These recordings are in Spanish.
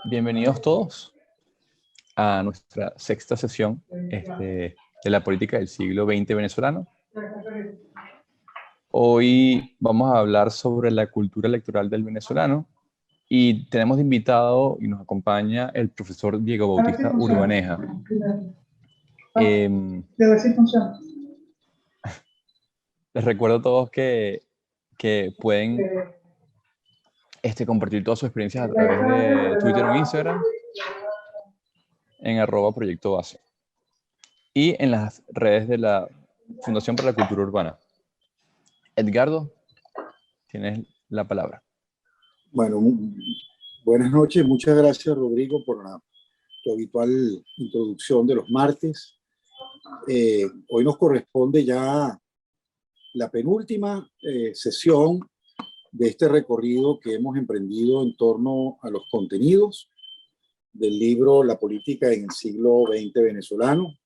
Bienvenidos todos a nuestra sexta sesión de la política del siglo XX venezolano. Hoy vamos a hablar sobre la cultura electoral del venezolano y tenemos de invitado y nos acompaña el profesor Diego Bautista Urbaneja. Les recuerdo a todos que pueden compartir todas sus experiencias a través de Twitter o Instagram en @proyectobase y en las redes de la Fundación para la Cultura Urbana. Edgardo, tienes la palabra. Bueno, buenas noches. Muchas gracias, Rodrigo, por tu habitual introducción de los martes. Hoy nos corresponde ya la penúltima sesión de este recorrido que hemos emprendido en torno a los contenidos del libro La política en el siglo XX venezolano,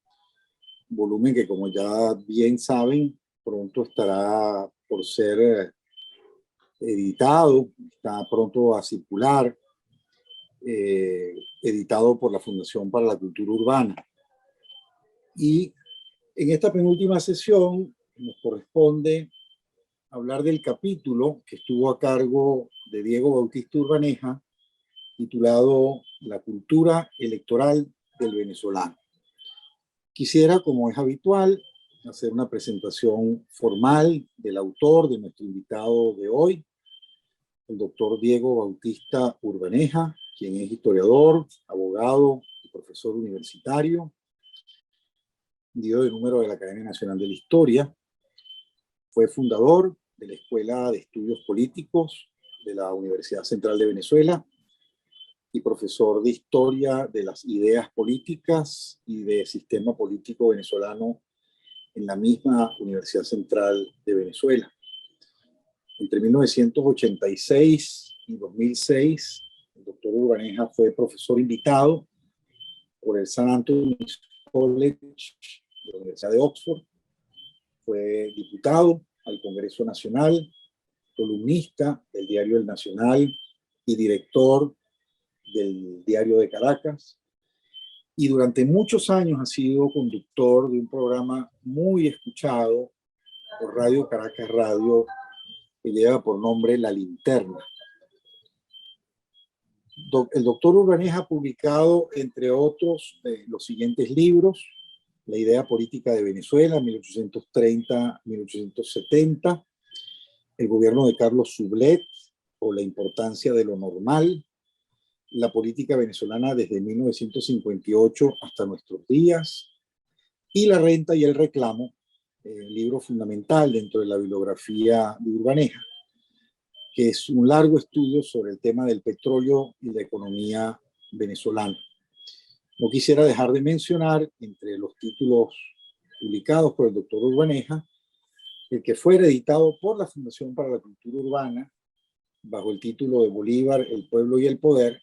volumen que, como ya bien saben, pronto estará por ser editado, está pronto a circular, editado por la Fundación para la Cultura Urbana. Y en esta penúltima sesión nos corresponde hablar del capítulo que estuvo a cargo de Diego Bautista Urbaneja, titulado La cultura electoral del venezolano. Quisiera, como es habitual, hacer una presentación formal del autor, de nuestro invitado de hoy, el doctor Diego Bautista Urbaneja, quien es historiador, abogado y profesor universitario, dio de número de la Academia Nacional de la Historia, fue fundador de la Escuela de Estudios Políticos de la Universidad Central de Venezuela y profesor de Historia de las Ideas Políticas y de Sistema Político Venezolano en la misma Universidad Central de Venezuela. Entre 1986 y 2006, el doctor Urbaneja fue profesor invitado por el St. Anthony's College de la Universidad de Oxford. Fue diputado al Congreso Nacional, columnista del diario El Nacional y director del Diario de Caracas. Y durante muchos años ha sido conductor de un programa muy escuchado por Radio Caracas Radio, que lleva por nombre La Linterna. El doctor Urbaneja ha publicado, entre otros, los siguientes libros: La idea política de Venezuela, 1830-1870, El gobierno de Carlos Sublet, o La importancia de lo normal, La política venezolana desde 1958 hasta nuestros días, y La renta y el reclamo, libro fundamental dentro de la bibliografía de Urbaneja, que es un largo estudio sobre el tema del petróleo y la economía venezolana. No quisiera dejar de mencionar, entre los títulos publicados por el doctor Urbaneja, el que fue editado por la Fundación para la Cultura Urbana bajo el título de Bolívar, el pueblo y el poder,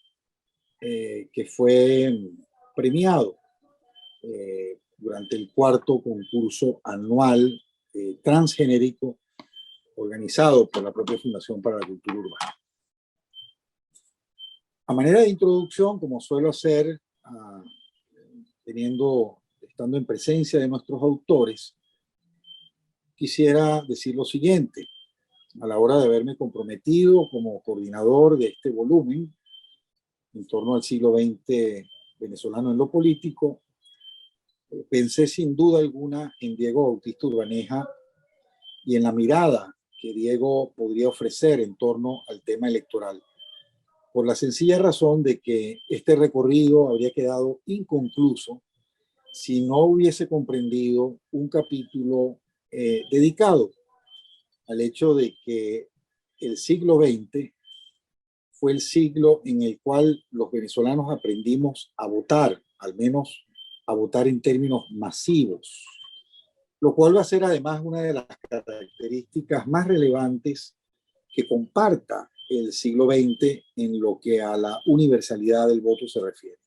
que fue premiado durante el cuarto concurso anual transgenérico organizado por la propia Fundación para la Cultura Urbana. A manera de introducción, como suelo hacer, estando en presencia de nuestros autores, quisiera decir lo siguiente. A la hora de haberme comprometido como coordinador de este volumen en torno al siglo XX venezolano en lo político, pensé sin duda alguna en Diego Bautista Urbaneja y en la mirada que Diego podría ofrecer en torno al tema electoral, por la sencilla razón de que este recorrido habría quedado inconcluso si no hubiese comprendido un capítulo dedicado al hecho de que el siglo XX fue el siglo en el cual los venezolanos aprendimos a votar, al menos a votar en términos masivos, lo cual va a ser además una de las características más relevantes que comparta el siglo XX en lo que a la universalidad del voto se refiere.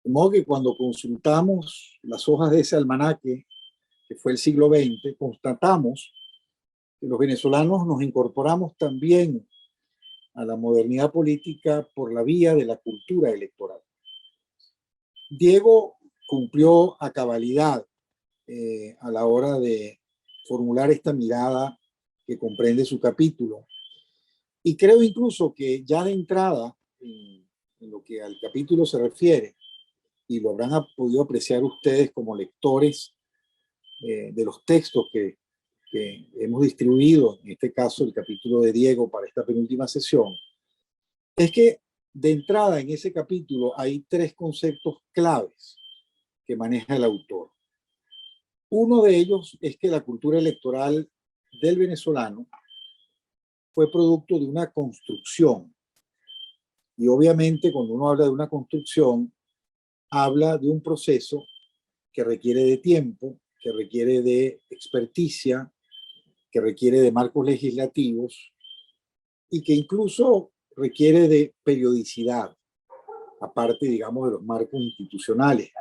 De modo que cuando consultamos las hojas de ese almanaque, que fue el siglo XX, constatamos que los venezolanos nos incorporamos también a la modernidad política por la vía de la cultura electoral. Diego cumplió a cabalidad a la hora de formular esta mirada que comprende su capítulo. Y creo incluso que ya de entrada, en lo que al capítulo se refiere, y lo habrán podido apreciar ustedes como lectores de los textos que hemos distribuido, en este caso el capítulo de Diego para esta penúltima sesión, es que de entrada en ese capítulo hay tres conceptos claves que maneja el autor. Uno de ellos es que la cultura electoral del venezolano fue producto de una construcción. Y obviamente cuando uno habla de una construcción, habla de un proceso que requiere de tiempo, que requiere de experticia, que requiere de marcos legislativos y que incluso requiere de periodicidad, aparte, digamos, de los marcos institucionales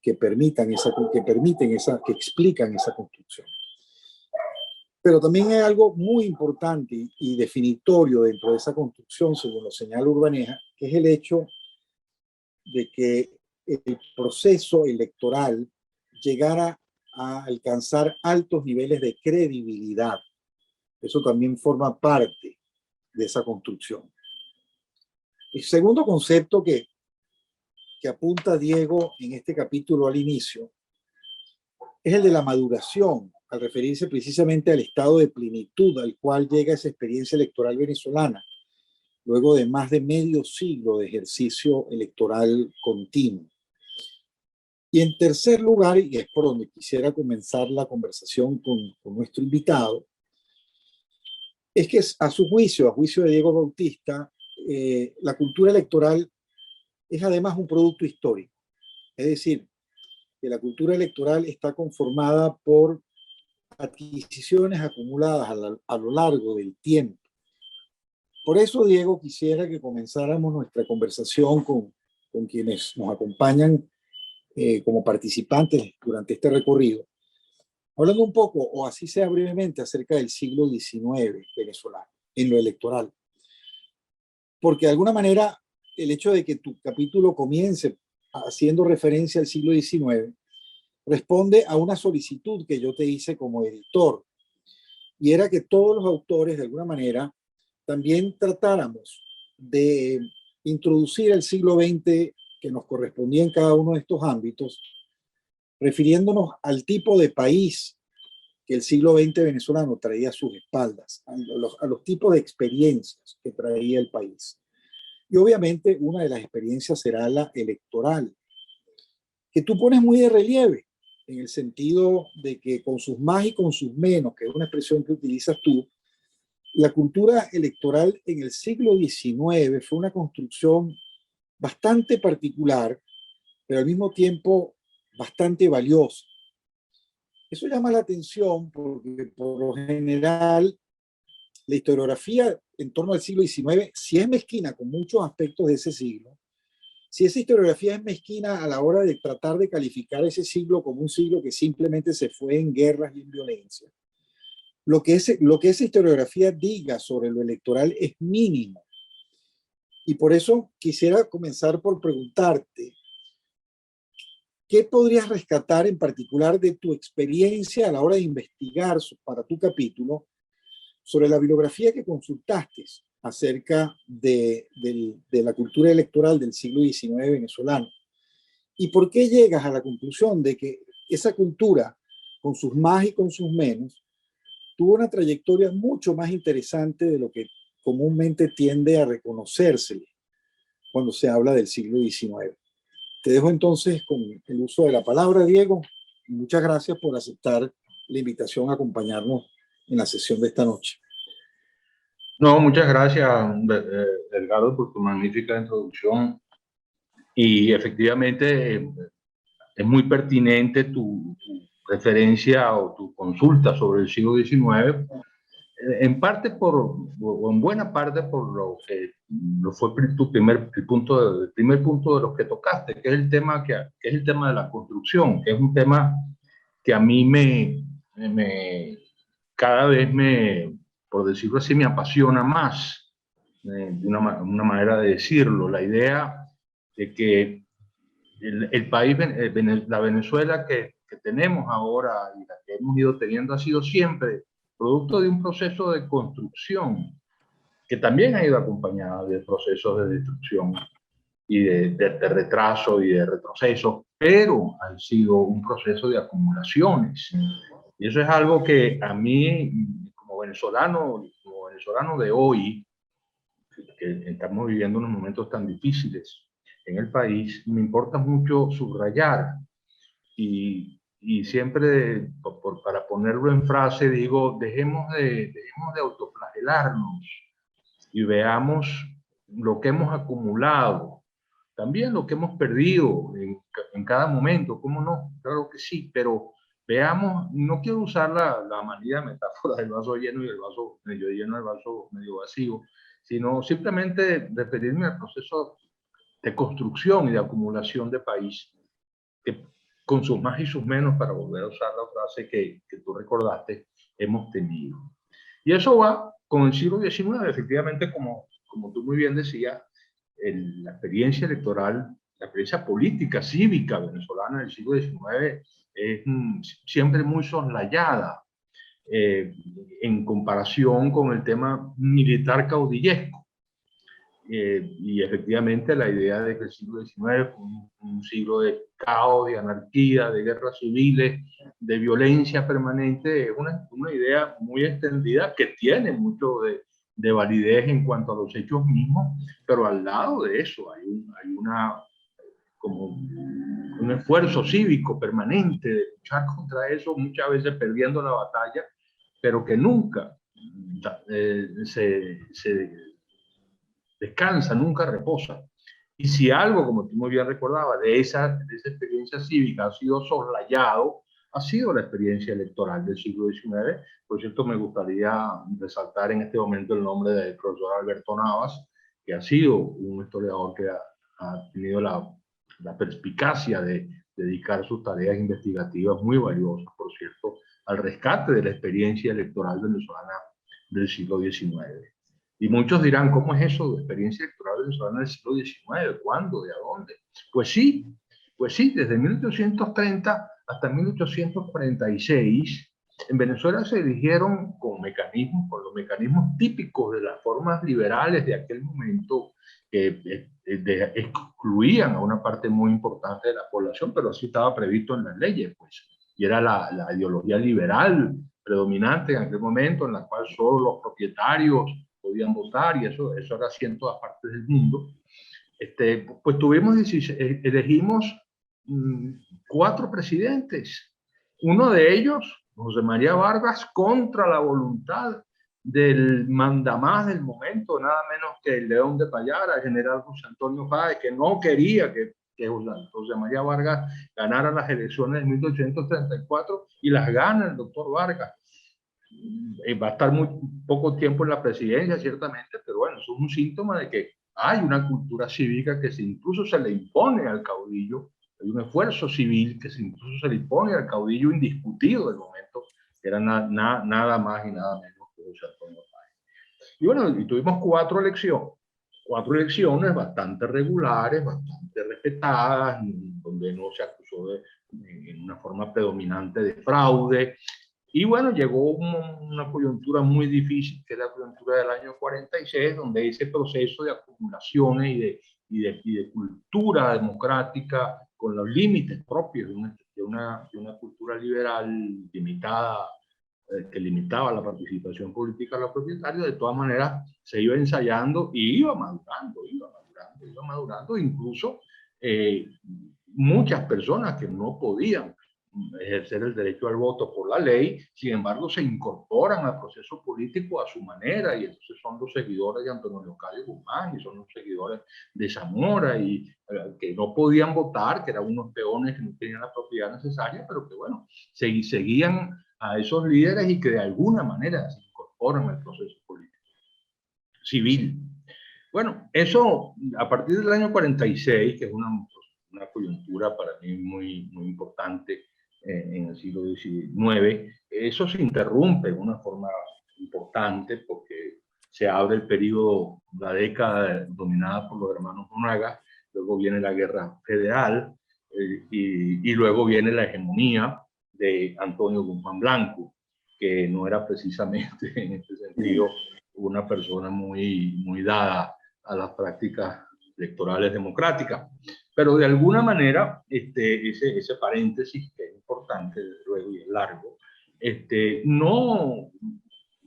que permiten que explican esa construcción. Pero también hay algo muy importante y definitorio dentro de esa construcción, según lo señala Urbaneja, que es el hecho de que el proceso electoral llegara a alcanzar altos niveles de credibilidad. Eso también forma parte de esa construcción. El segundo concepto que apunta Diego en este capítulo al inicio es el de la maduración, al referirse precisamente al estado de plenitud al cual llega esa experiencia electoral venezolana, luego de más de medio siglo de ejercicio electoral continuo. Y en tercer lugar, y es por donde quisiera comenzar la conversación con nuestro invitado, es que a su juicio, a juicio de Diego Bautista, la cultura electoral es además un producto histórico. Es decir, que la cultura electoral está conformada por adquisiciones acumuladas a lo largo del tiempo. Por eso, Diego, quisiera que comenzáramos nuestra conversación con quienes nos acompañan como participantes durante este recorrido, hablando un poco, o así sea brevemente, acerca del siglo XIX venezolano, en lo electoral. Porque de alguna manera, el hecho de que tu capítulo comience haciendo referencia al siglo XIX responde a una solicitud que yo te hice como editor, y era que todos los autores, de alguna manera, también tratáramos de introducir el siglo XX que nos correspondía en cada uno de estos ámbitos, refiriéndonos al tipo de país que el siglo XX venezolano traía a sus espaldas, a los tipos de experiencias que traía el país. Y obviamente una de las experiencias será la electoral, que tú pones muy de relieve, en el sentido de que con sus más y con sus menos, que es una expresión que utilizas tú, la cultura electoral en el siglo XIX fue una construcción bastante particular, pero al mismo tiempo bastante valiosa. Eso llama la atención porque por lo general la historiografía en torno al siglo XIX, si es mezquina con muchos aspectos de ese siglo, si esa historiografía es mezquina a la hora de tratar de calificar ese siglo como un siglo que simplemente se fue en guerras y en violencia, lo que esa historiografía diga sobre lo electoral es mínimo. Y por eso quisiera comenzar por preguntarte, ¿qué podrías rescatar en particular de tu experiencia a la hora de investigar para tu capítulo sobre la bibliografía que consultaste acerca de la cultura electoral del siglo XIX venezolano? ¿Y por qué llegas a la conclusión de que esa cultura, con sus más y con sus menos, tuvo una trayectoria mucho más interesante de lo que comúnmente tiende a reconocérsele cuando se habla del siglo XIX? Te dejo entonces con el uso de la palabra, Diego. Muchas gracias por aceptar la invitación a acompañarnos en la sesión de esta noche. No, muchas gracias, Edgardo, por tu magnífica introducción. Y efectivamente es muy pertinente tu referencia o tu consulta sobre el siglo XIX, en parte o en buena parte por lo que fue el primer punto de los que tocaste, que es el tema de la construcción, que es un tema que a mí cada vez por decirlo así, me apasiona más. una manera de decirlo, la idea de que el país, la Venezuela que tenemos ahora y la que hemos ido teniendo ha sido siempre producto de un proceso de construcción que también ha ido acompañado de procesos de destrucción y de retraso y de retroceso, pero ha sido un proceso de acumulaciones. Y eso es algo que a mí, como venezolano de hoy, que estamos viviendo unos momentos tan difíciles en el país, me importa mucho subrayar y siempre, para ponerlo en frase, digo, dejemos de autoflagelarnos y veamos lo que hemos acumulado, también lo que hemos perdido en cada momento, ¿cómo no? Claro que sí, pero veamos, no quiero usar la manera metáfora del vaso lleno y el vaso medio lleno, el vaso medio vacío, sino simplemente referirme al proceso de construcción y de acumulación de país, que con sus más y sus menos, para volver a usar la frase que tú recordaste, hemos tenido. Y eso va con el siglo XIX, efectivamente, como tú muy bien decías, la experiencia electoral, la experiencia política, cívica venezolana del siglo XIX es siempre muy soslayada en comparación con el tema militar caudillesco. Y efectivamente la idea de que el siglo XIX fue un siglo de caos, de anarquía, de guerras civiles, de violencia permanente, es una idea muy extendida que tiene mucho de validez en cuanto a los hechos mismos, pero al lado de eso hay como un esfuerzo cívico permanente de luchar contra eso, muchas veces perdiendo la batalla, pero que nunca se descansa, nunca reposa. Y si algo, como tú muy bien recordabas, de esa experiencia cívica ha sido soslayado, ha sido la experiencia electoral del siglo XIX. Por cierto, me gustaría resaltar en este momento el nombre del profesor Alberto Navas, que ha sido un historiador que ha tenido la perspicacia de dedicar sus tareas investigativas muy valiosas, por cierto, al rescate de la experiencia electoral venezolana del siglo XIX. Y muchos dirán, ¿cómo es eso de experiencia electoral venezolana del siglo XIX? ¿Cuándo? ¿De a dónde? Pues sí, desde 1830 hasta 1846, en Venezuela se eligieron con los mecanismos típicos de las formas liberales de aquel momento, que excluían a una parte muy importante de la población, pero así estaba previsto en las leyes, pues. Y era la ideología liberal predominante en aquel momento, en la cual solo los propietarios podían votar, y eso era así en todas partes del mundo. Pues elegimos 4 presidentes. Uno de ellos, José María Vargas, contra la voluntad del mandamás del momento, nada menos que el León de Payara, el general José Antonio Páez, que no quería que José María Vargas ganara las elecciones de 1834, y las gana el doctor Vargas. Va a estar muy poco tiempo en la presidencia, ciertamente, pero bueno, eso es un síntoma de que hay una cultura cívica que incluso se le impone al caudillo, hay un esfuerzo civil que incluso se le impone al caudillo indiscutido del momento, que era nada más y nada menos que José Antonio Páez. Y bueno, y tuvimos 4 elecciones bastante regulares, bastante respetadas, donde no se acusó en una forma predominante de fraude. Y bueno, llegó una coyuntura muy difícil, que es la coyuntura del año 46, donde ese proceso de acumulaciones y de cultura democrática, con los límites propios de una cultura liberal limitada, que limitaba la participación política de los propietarios, de todas maneras se iba ensayando y iba madurando, incluso muchas personas que no podían ejercer el derecho al voto por la ley, sin embargo se incorporan al proceso político a su manera, y entonces son los seguidores de Antonio Leocadio Guzmán, y son los seguidores de Zamora, y que no podían votar, que eran unos peones que no tenían la propiedad necesaria, pero que bueno, seguían a esos líderes y que de alguna manera se incorporan al proceso político civil. Bueno, eso a partir del año 46, que es una coyuntura para mí muy importante en el siglo XIX, eso se interrumpe de una forma importante, porque se abre el periodo, la década dominada por los hermanos Monagas, luego viene la guerra federal y luego viene la hegemonía de Antonio Guzmán Blanco, que no era precisamente en este sentido una persona muy dada a las prácticas electorales democráticas. Pero de alguna manera, ese paréntesis, que es importante, desde luego, y es largo, no,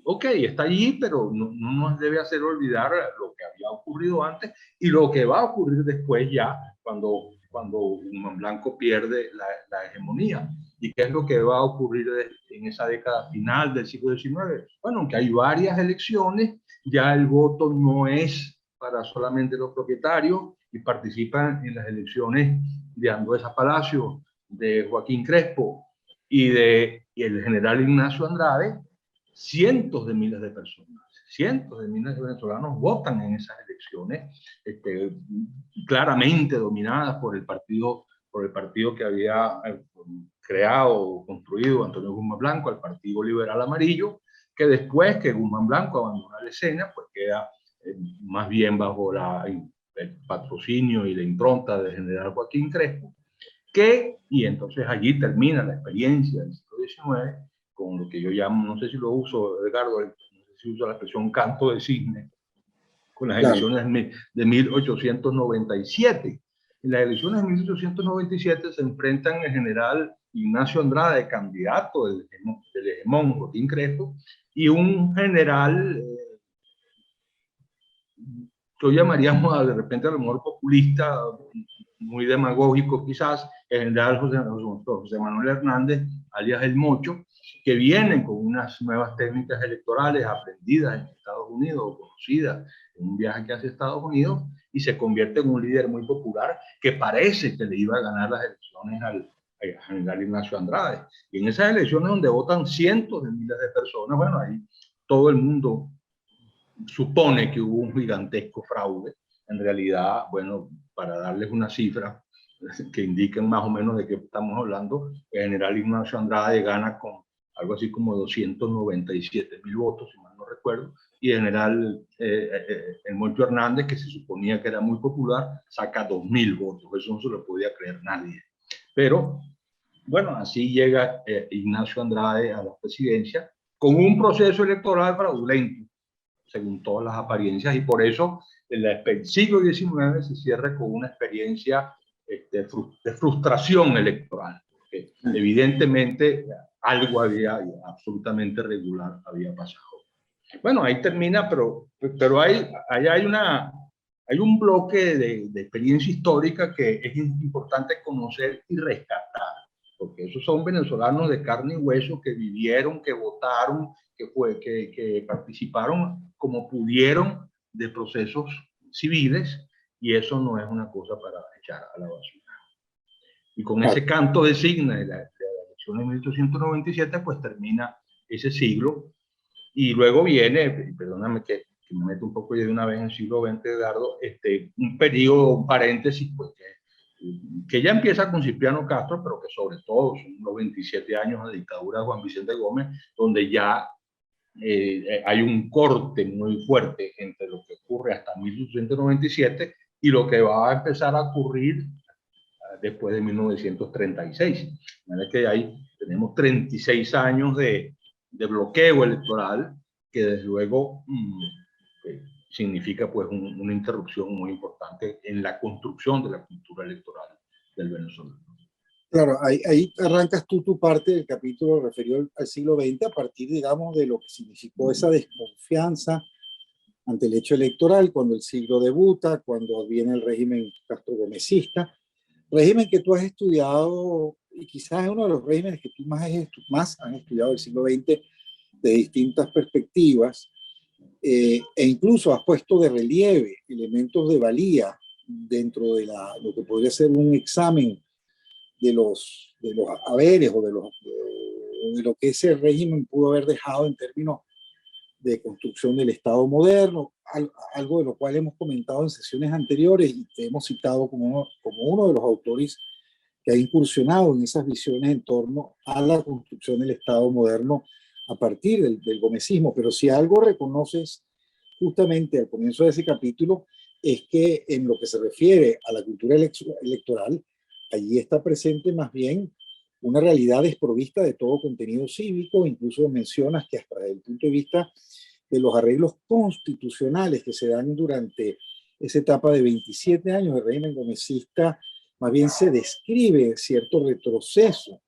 ok, está allí, pero no nos debe hacer olvidar lo que había ocurrido antes y lo que va a ocurrir después ya, cuando Guzmán Blanco pierde la hegemonía. ¿Y qué es lo que va a ocurrir en esa década final del siglo XIX? Bueno, aunque hay varias elecciones, ya el voto no es para solamente los propietarios y participan en las elecciones de Andueza Palacio, de Joaquín Crespo y el general Ignacio Andrade. Cientos de miles de personas, cientos de miles de venezolanos votan en esas elecciones, claramente dominadas por el partido que había creado o construido Antonio Guzmán Blanco, el Partido Liberal Amarillo, que después que Guzmán Blanco abandona la escena, pues queda más bien bajo el patrocinio y la impronta del general Joaquín Crespo, y entonces allí termina la experiencia del siglo XIX, con lo que yo llamo, no sé si lo uso, Edgardo, no sé si uso la expresión canto de cisne, con las elecciones de 1897. En las elecciones de 1897 se enfrentan el general Ignacio Andrade, candidato del hegemón Joaquín Crespo, y un general que hoy llamaríamos de repente a lo mejor populista, muy demagógico quizás, el general José Manuel Hernández, alias El Mocho, que vienen con unas nuevas técnicas electorales aprendidas en Estados Unidos o conocidas en un viaje que hace a Estados Unidos, y se convierte en un líder muy popular que parece que le iba a ganar las elecciones al general Ignacio Andrade. Y en esas elecciones donde votan cientos de miles de personas, bueno, ahí todo el mundo supone que hubo un gigantesco fraude. En realidad, bueno, para darles una cifra que indiquen más o menos de qué estamos hablando, el general Ignacio Andrade gana con algo así como 297.000 votos, si mal no recuerdo, y el general El Mocho Hernández, que se suponía que era muy popular, saca 2.000 votos. Eso no se lo podía creer nadie. Pero, bueno, así llega Ignacio Andrade a la presidencia con un proceso electoral fraudulento, según todas las apariencias, y por eso el siglo XIX se cierra con una experiencia de frustración electoral, porque evidentemente algo absolutamente regular había pasado. Bueno, ahí termina, pero hay un bloque de experiencia histórica que es importante conocer y rescatar, porque esos son venezolanos de carne y hueso que vivieron, que votaron, que participaron como pudieron de procesos civiles, y eso no es una cosa para echar a la basura. Y con ese canto de signa de la elección de 1897, pues termina ese siglo, y luego viene, perdóname que me meto un poco ya de una vez en el siglo XX, Edgardo, un periodo, un paréntesis, pues que ya empieza con Cipriano Castro, pero que sobre todo son los 27 años de dictadura de Juan Vicente Gómez, donde ya hay un corte muy fuerte entre lo que ocurre hasta 1897 y lo que va a empezar a ocurrir después de 1936. ¿Vale? Que ahí tenemos 36 años de bloqueo electoral, que desde luego significa pues una interrupción muy importante en la construcción de la cultura electoral del venezolano. Claro, ahí arrancas tú tu parte del capítulo referido al siglo XX a partir, digamos, de lo que significó esa desconfianza ante el hecho electoral, cuando el siglo debuta, cuando viene el régimen castrogomecista, régimen que tú has estudiado y quizás es uno de los regímenes que tú más has estudiado del siglo XX de distintas perspectivas, e incluso has puesto de relieve elementos de valía dentro de lo que podría ser un examen de los haberes o de lo que ese régimen pudo haber dejado en términos de construcción del Estado moderno, algo de lo cual hemos comentado en sesiones anteriores y te hemos citado como uno de los autores que ha incursionado en esas visiones en torno a la construcción del Estado moderno a partir del gomecismo. Pero si algo reconoces justamente al comienzo de ese capítulo es que en lo que se refiere a la cultura electoral, allí está presente más bien una realidad desprovista de todo contenido cívico. Incluso mencionas que hasta desde el punto de vista de los arreglos constitucionales que se dan durante esa etapa de 27 años del régimen gomecista, más bien se describe cierto retroceso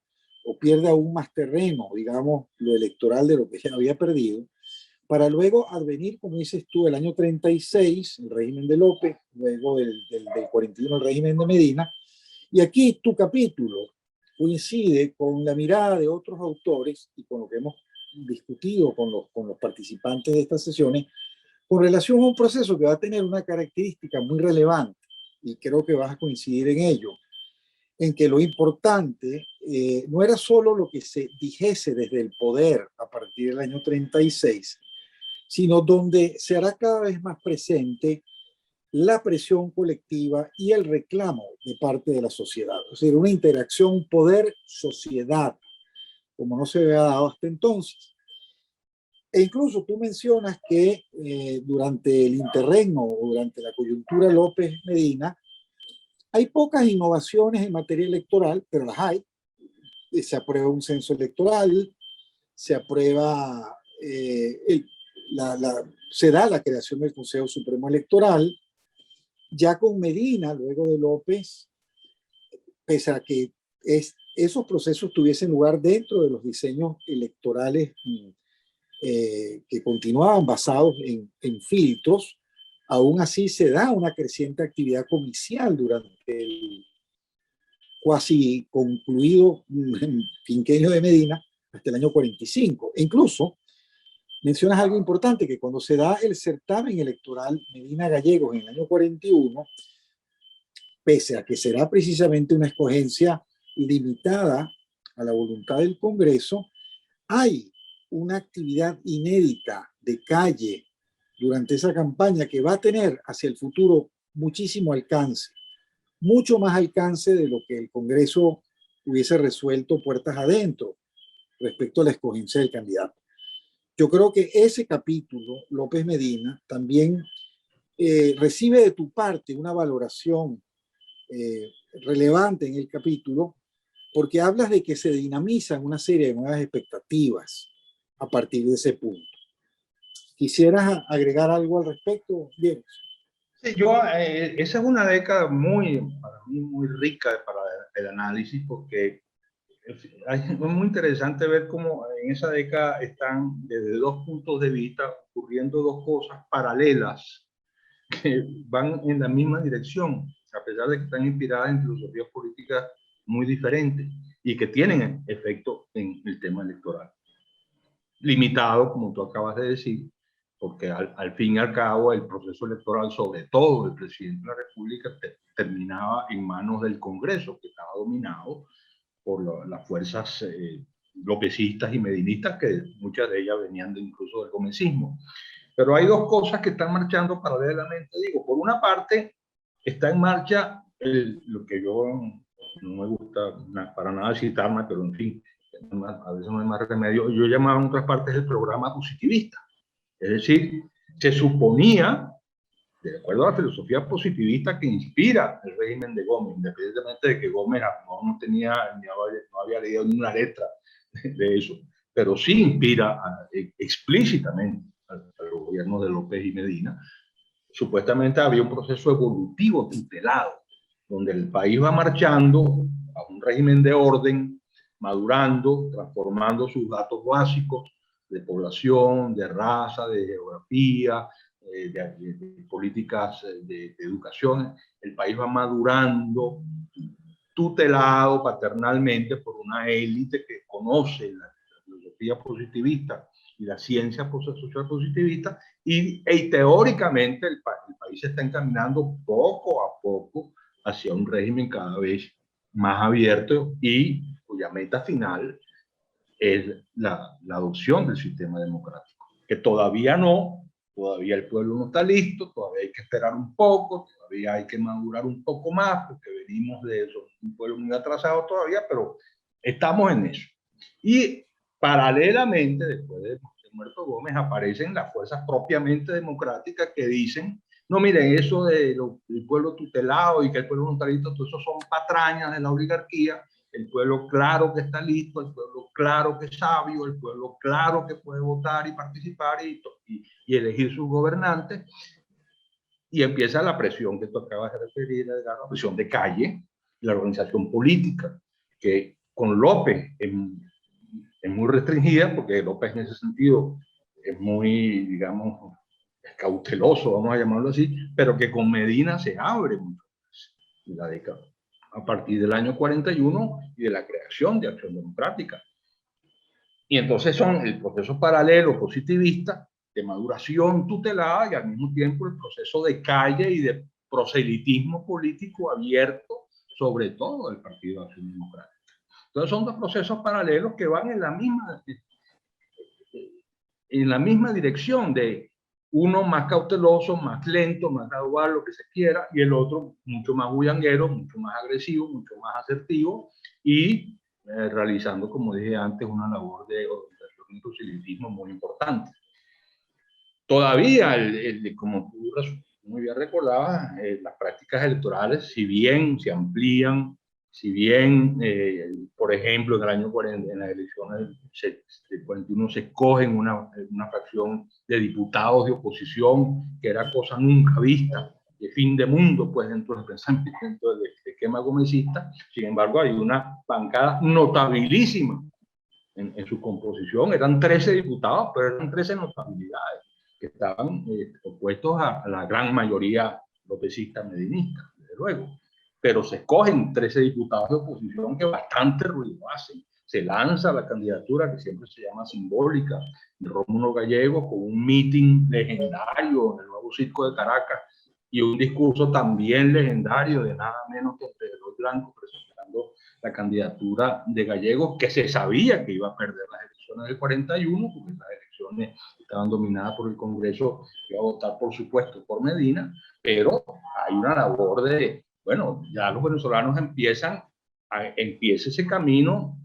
o pierde aún más terreno, digamos, lo electoral de lo que ya había perdido, para luego advenir, como dices tú, el año 36, el régimen de López, luego del 41, el régimen de Medina. Y aquí tu capítulo coincide con la mirada de otros autores y con lo que hemos discutido con los participantes de estas sesiones, con relación a un proceso que va a tener una característica muy relevante, y creo que vas a coincidir en ello, en que lo importante no era solo lo que se dijese desde el poder a partir del año 36, sino donde se hará cada vez más presente la presión colectiva y el reclamo de parte de la sociedad. Es decir, una interacción poder-sociedad, como no se había dado hasta entonces. E incluso tú mencionas que durante el interregno o durante la coyuntura López-Medina hay pocas innovaciones en materia electoral, pero las hay. Se aprueba un censo electoral, se aprueba, se da la creación del Consejo Supremo Electoral. Ya con Medina, luego de López, pese a que esos procesos tuviesen lugar dentro de los diseños electorales que continuaban basados en filtros, aún así se da una creciente actividad comicial durante el cuasi concluido quinquenio de Medina hasta el año 45. E incluso mencionas algo importante, que cuando se da el certamen electoral Medina Gallegos en el año 41, pese a que será precisamente una escogencia limitada a la voluntad del Congreso, hay una actividad inédita de calle durante esa campaña que va a tener hacia el futuro muchísimo alcance, mucho más alcance de lo que el Congreso hubiese resuelto puertas adentro respecto a la escogencia del candidato. Yo creo que ese capítulo, López Medina, también recibe de tu parte una valoración relevante en el capítulo, porque hablas de que se dinamizan una serie de nuevas expectativas a partir de ese punto. ¿Quisieras agregar algo al respecto, Diego? Sí, esa es una década para mí, muy rica para el análisis, porque es muy interesante ver cómo en esa década están desde dos puntos de vista ocurriendo dos cosas paralelas que van en la misma dirección, a pesar de que están inspiradas en filosofías políticas muy diferentes y que tienen efecto en el tema electoral. Limitado, como tú acabas de decir, porque al fin y al cabo el proceso electoral, sobre todo el presidente de la República, terminaba en manos del Congreso, que estaba dominado por las fuerzas lopecistas y medinistas, que muchas de ellas venían incluso del gomecismo. Pero hay dos cosas que están marchando paralelamente. Digo, por una parte, está en marcha lo que yo no me gusta para nada citarme, pero en fin, a veces no hay más remedio. Yo llamaba en otras partes el programa positivista. Es decir, se suponía, de acuerdo a la filosofía positivista que inspira el régimen de Gómez, independientemente de que Gómez no había leído ni una letra de eso, pero sí inspira explícitamente al gobierno de López y Medina. Supuestamente había un proceso evolutivo tutelado, donde el país va marchando a un régimen de orden, madurando, transformando sus datos básicos de población, de raza, de geografía, de políticas de educación. El país va madurando, tutelado paternalmente por una élite que conoce la filosofía positivista y la ciencia social positivista, y teóricamente el país se está encaminando poco a poco hacia un régimen cada vez más abierto y cuya meta final es la adopción del sistema democrático, que todavía el pueblo no está listo, todavía hay que esperar un poco, todavía hay que madurar un poco más, porque venimos de eso, un pueblo muy atrasado todavía, pero estamos en eso. Y paralelamente, después de Muerto Gómez, aparecen las fuerzas propiamente democráticas que dicen, no, miren, eso del pueblo tutelado y que el pueblo voluntarista, todo eso son patrañas de la oligarquía. El pueblo claro que está listo, el pueblo claro que es sabio, el pueblo claro que puede votar y participar y elegir sus gobernantes. Y empieza la presión que tú acabas de referir, la presión de calle, la organización política, que con López es muy restringida, porque López en ese sentido es muy, digamos, cauteloso, vamos a llamarlo así, pero que con Medina se abre mucho más en la década, a partir del año 41 y de la creación de Acción Democrática. Y entonces son el proceso paralelo positivista de maduración tutelada y al mismo tiempo el proceso de calle y de proselitismo político abierto, sobre todo del Partido de Acción Democrática. Entonces son dos procesos paralelos que van en la misma dirección, de uno más cauteloso, más lento, más gradual, lo que se quiera, y el otro mucho más bullanguero, mucho más agresivo, mucho más asertivo y realizando, como dije antes, una labor de organización y proselitismo muy importante. Todavía, como tú muy bien recordabas, las prácticas electorales, si bien se amplían, si bien, por ejemplo, en el año 40, en las elecciones del 41 se escogen una fracción de diputados de oposición, que era cosa nunca vista, de fin de mundo, pues dentro del pensamiento del esquema gomecista. Sin embargo, hay una bancada notabilísima en su composición. Eran 13 diputados, pero eran 13 notabilidades que estaban opuestos a la gran mayoría lopecista medinista, desde luego. Pero se escogen 13 diputados de oposición que bastante ruido hacen. Se lanza la candidatura, que siempre se llama simbólica, de Rómulo Gallegos, con un meeting legendario en el nuevo Circo de Caracas y un discurso también legendario de nada menos que Pedro Blanco, presentando la candidatura de Gallegos, que se sabía que iba a perder las elecciones del 41, porque las elecciones estaban dominadas por el Congreso, que iba a votar, por supuesto, por Medina, pero hay una labor de, bueno, ya los venezolanos empieza ese camino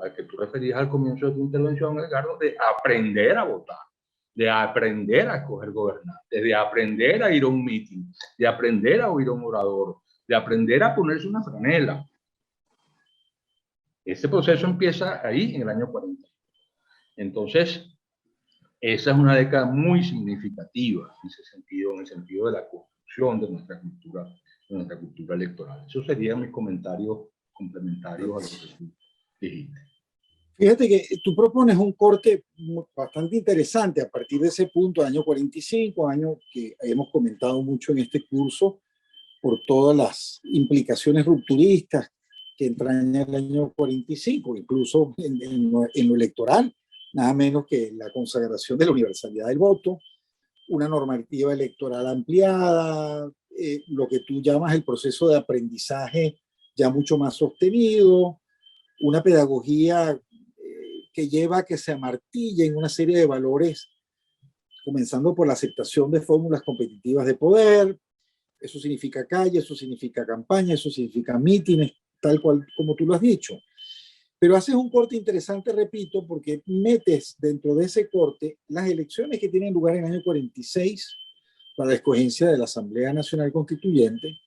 al que tú referías al comienzo de tu intervención, Edgardo, de aprender a votar, de aprender a escoger gobernantes, de aprender a ir a un meeting, de aprender a oír a un orador, de aprender a ponerse una franela. Este proceso empieza ahí en el año 40. Entonces, esa es una década muy significativa en ese sentido, en el sentido de la construcción de nuestra cultura electoral. Esos serían mis comentarios complementarios a lo que tú dijiste. Fíjate que tú propones un corte bastante interesante a partir de ese punto, año 45, año que hemos comentado mucho en este curso, por todas las implicaciones rupturistas que entraña el año 45, incluso en lo electoral, nada menos que la consagración de la universalidad del voto, una normativa electoral ampliada, lo que tú llamas el proceso de aprendizaje ya mucho más sostenido, una pedagogía que lleva a que se amartillen una serie de valores, comenzando por la aceptación de fórmulas competitivas de poder. Eso significa calle, eso significa campaña, eso significa mítines, tal cual como tú lo has dicho. Pero haces un corte interesante, repito, porque metes dentro de ese corte las elecciones que tienen lugar en el año 46 para la escogencia de la Asamblea Nacional Constituyente,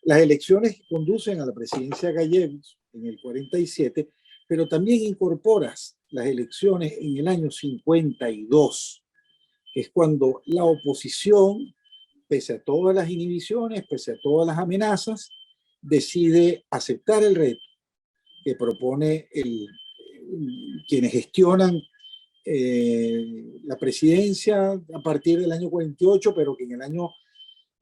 las elecciones que conducen a la presidencia Gallegos en el 47, pero también incorporas las elecciones en el año 52, que es cuando la oposición, pese a todas las inhibiciones, pese a todas las amenazas, decide aceptar el reto que propone quienes gestionan la presidencia a partir del año 48, pero que en el año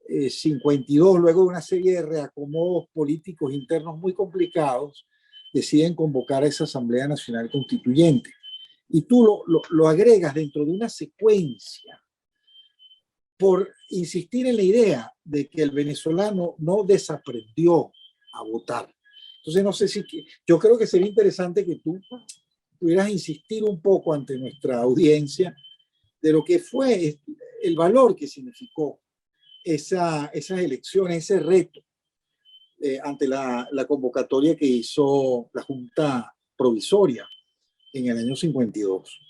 52, luego de una serie de reacomodos políticos internos muy complicados, deciden convocar a esa Asamblea Nacional Constituyente. Y tú lo agregas dentro de una secuencia por insistir en la idea de que el venezolano no desaprendió a votar. Entonces, no sé si, yo creo que sería interesante que tú pudieras insistir un poco ante nuestra audiencia de lo que fue el valor que significó esas elecciones, ese reto ante la convocatoria que hizo la Junta Provisoria en el año 52.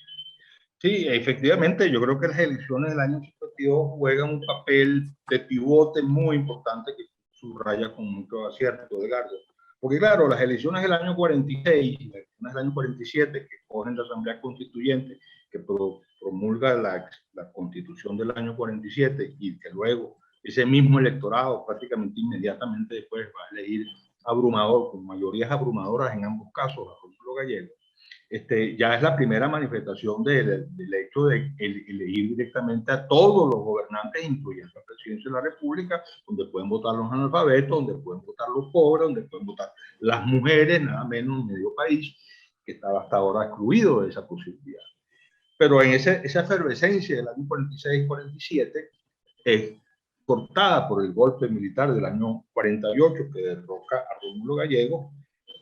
Sí, efectivamente, yo creo que las elecciones del año 52 juegan un papel de pivote muy importante que subraya con mucho acierto, Edgardo. Porque claro, las elecciones del año 46 y las elecciones del año 47 que cogen la Asamblea Constituyente, que promulga la Constitución del año 47 y que luego ese mismo electorado prácticamente inmediatamente después va a elegir abrumador, con mayorías abrumadoras en ambos casos, a Rómulo Gallego. Ya es la primera manifestación del hecho de elegir directamente a todos los gobernantes, incluyendo la presidencia de la República, donde pueden votar los analfabetos, donde pueden votar los pobres, donde pueden votar las mujeres, nada menos en medio país, que estaba hasta ahora excluido de esa posibilidad. Pero en esa efervescencia del año 46-47 es cortada por el golpe militar del año 48 que derroca a Rómulo Gallego,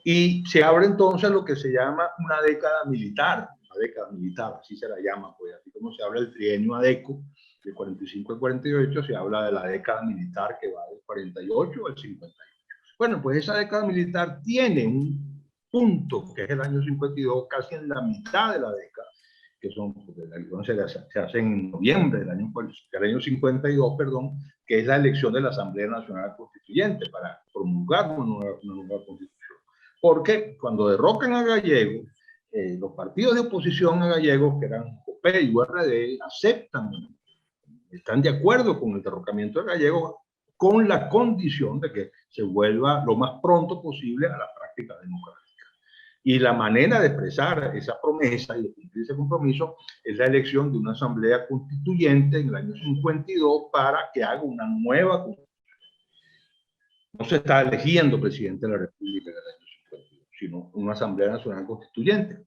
y se abre entonces lo que se llama una década militar, así se la llama, pues así como se habla del trienio ADECO, del 45 al 48, se habla de la década militar que va del 48 al 58. Bueno, pues esa década militar tiene un punto, que es el año 52, casi en la mitad de la década, que son, las elecciones se hacen en noviembre del año 52, perdón, que es la elección de la Asamblea Nacional Constituyente para promulgar una nueva constitución. Porque cuando derrocan a Gallego, los partidos de oposición a Gallego, que eran COPE y URD, aceptan, están de acuerdo con el derrocamiento de Gallego, con la condición de que se vuelva lo más pronto posible a la práctica democrática. Y la manera de expresar esa promesa y de cumplir ese compromiso es la elección de una asamblea constituyente en el año 52 para que haga una nueva constitución. No se está eligiendo presidente de la República en el año 52, sino una asamblea nacional constituyente.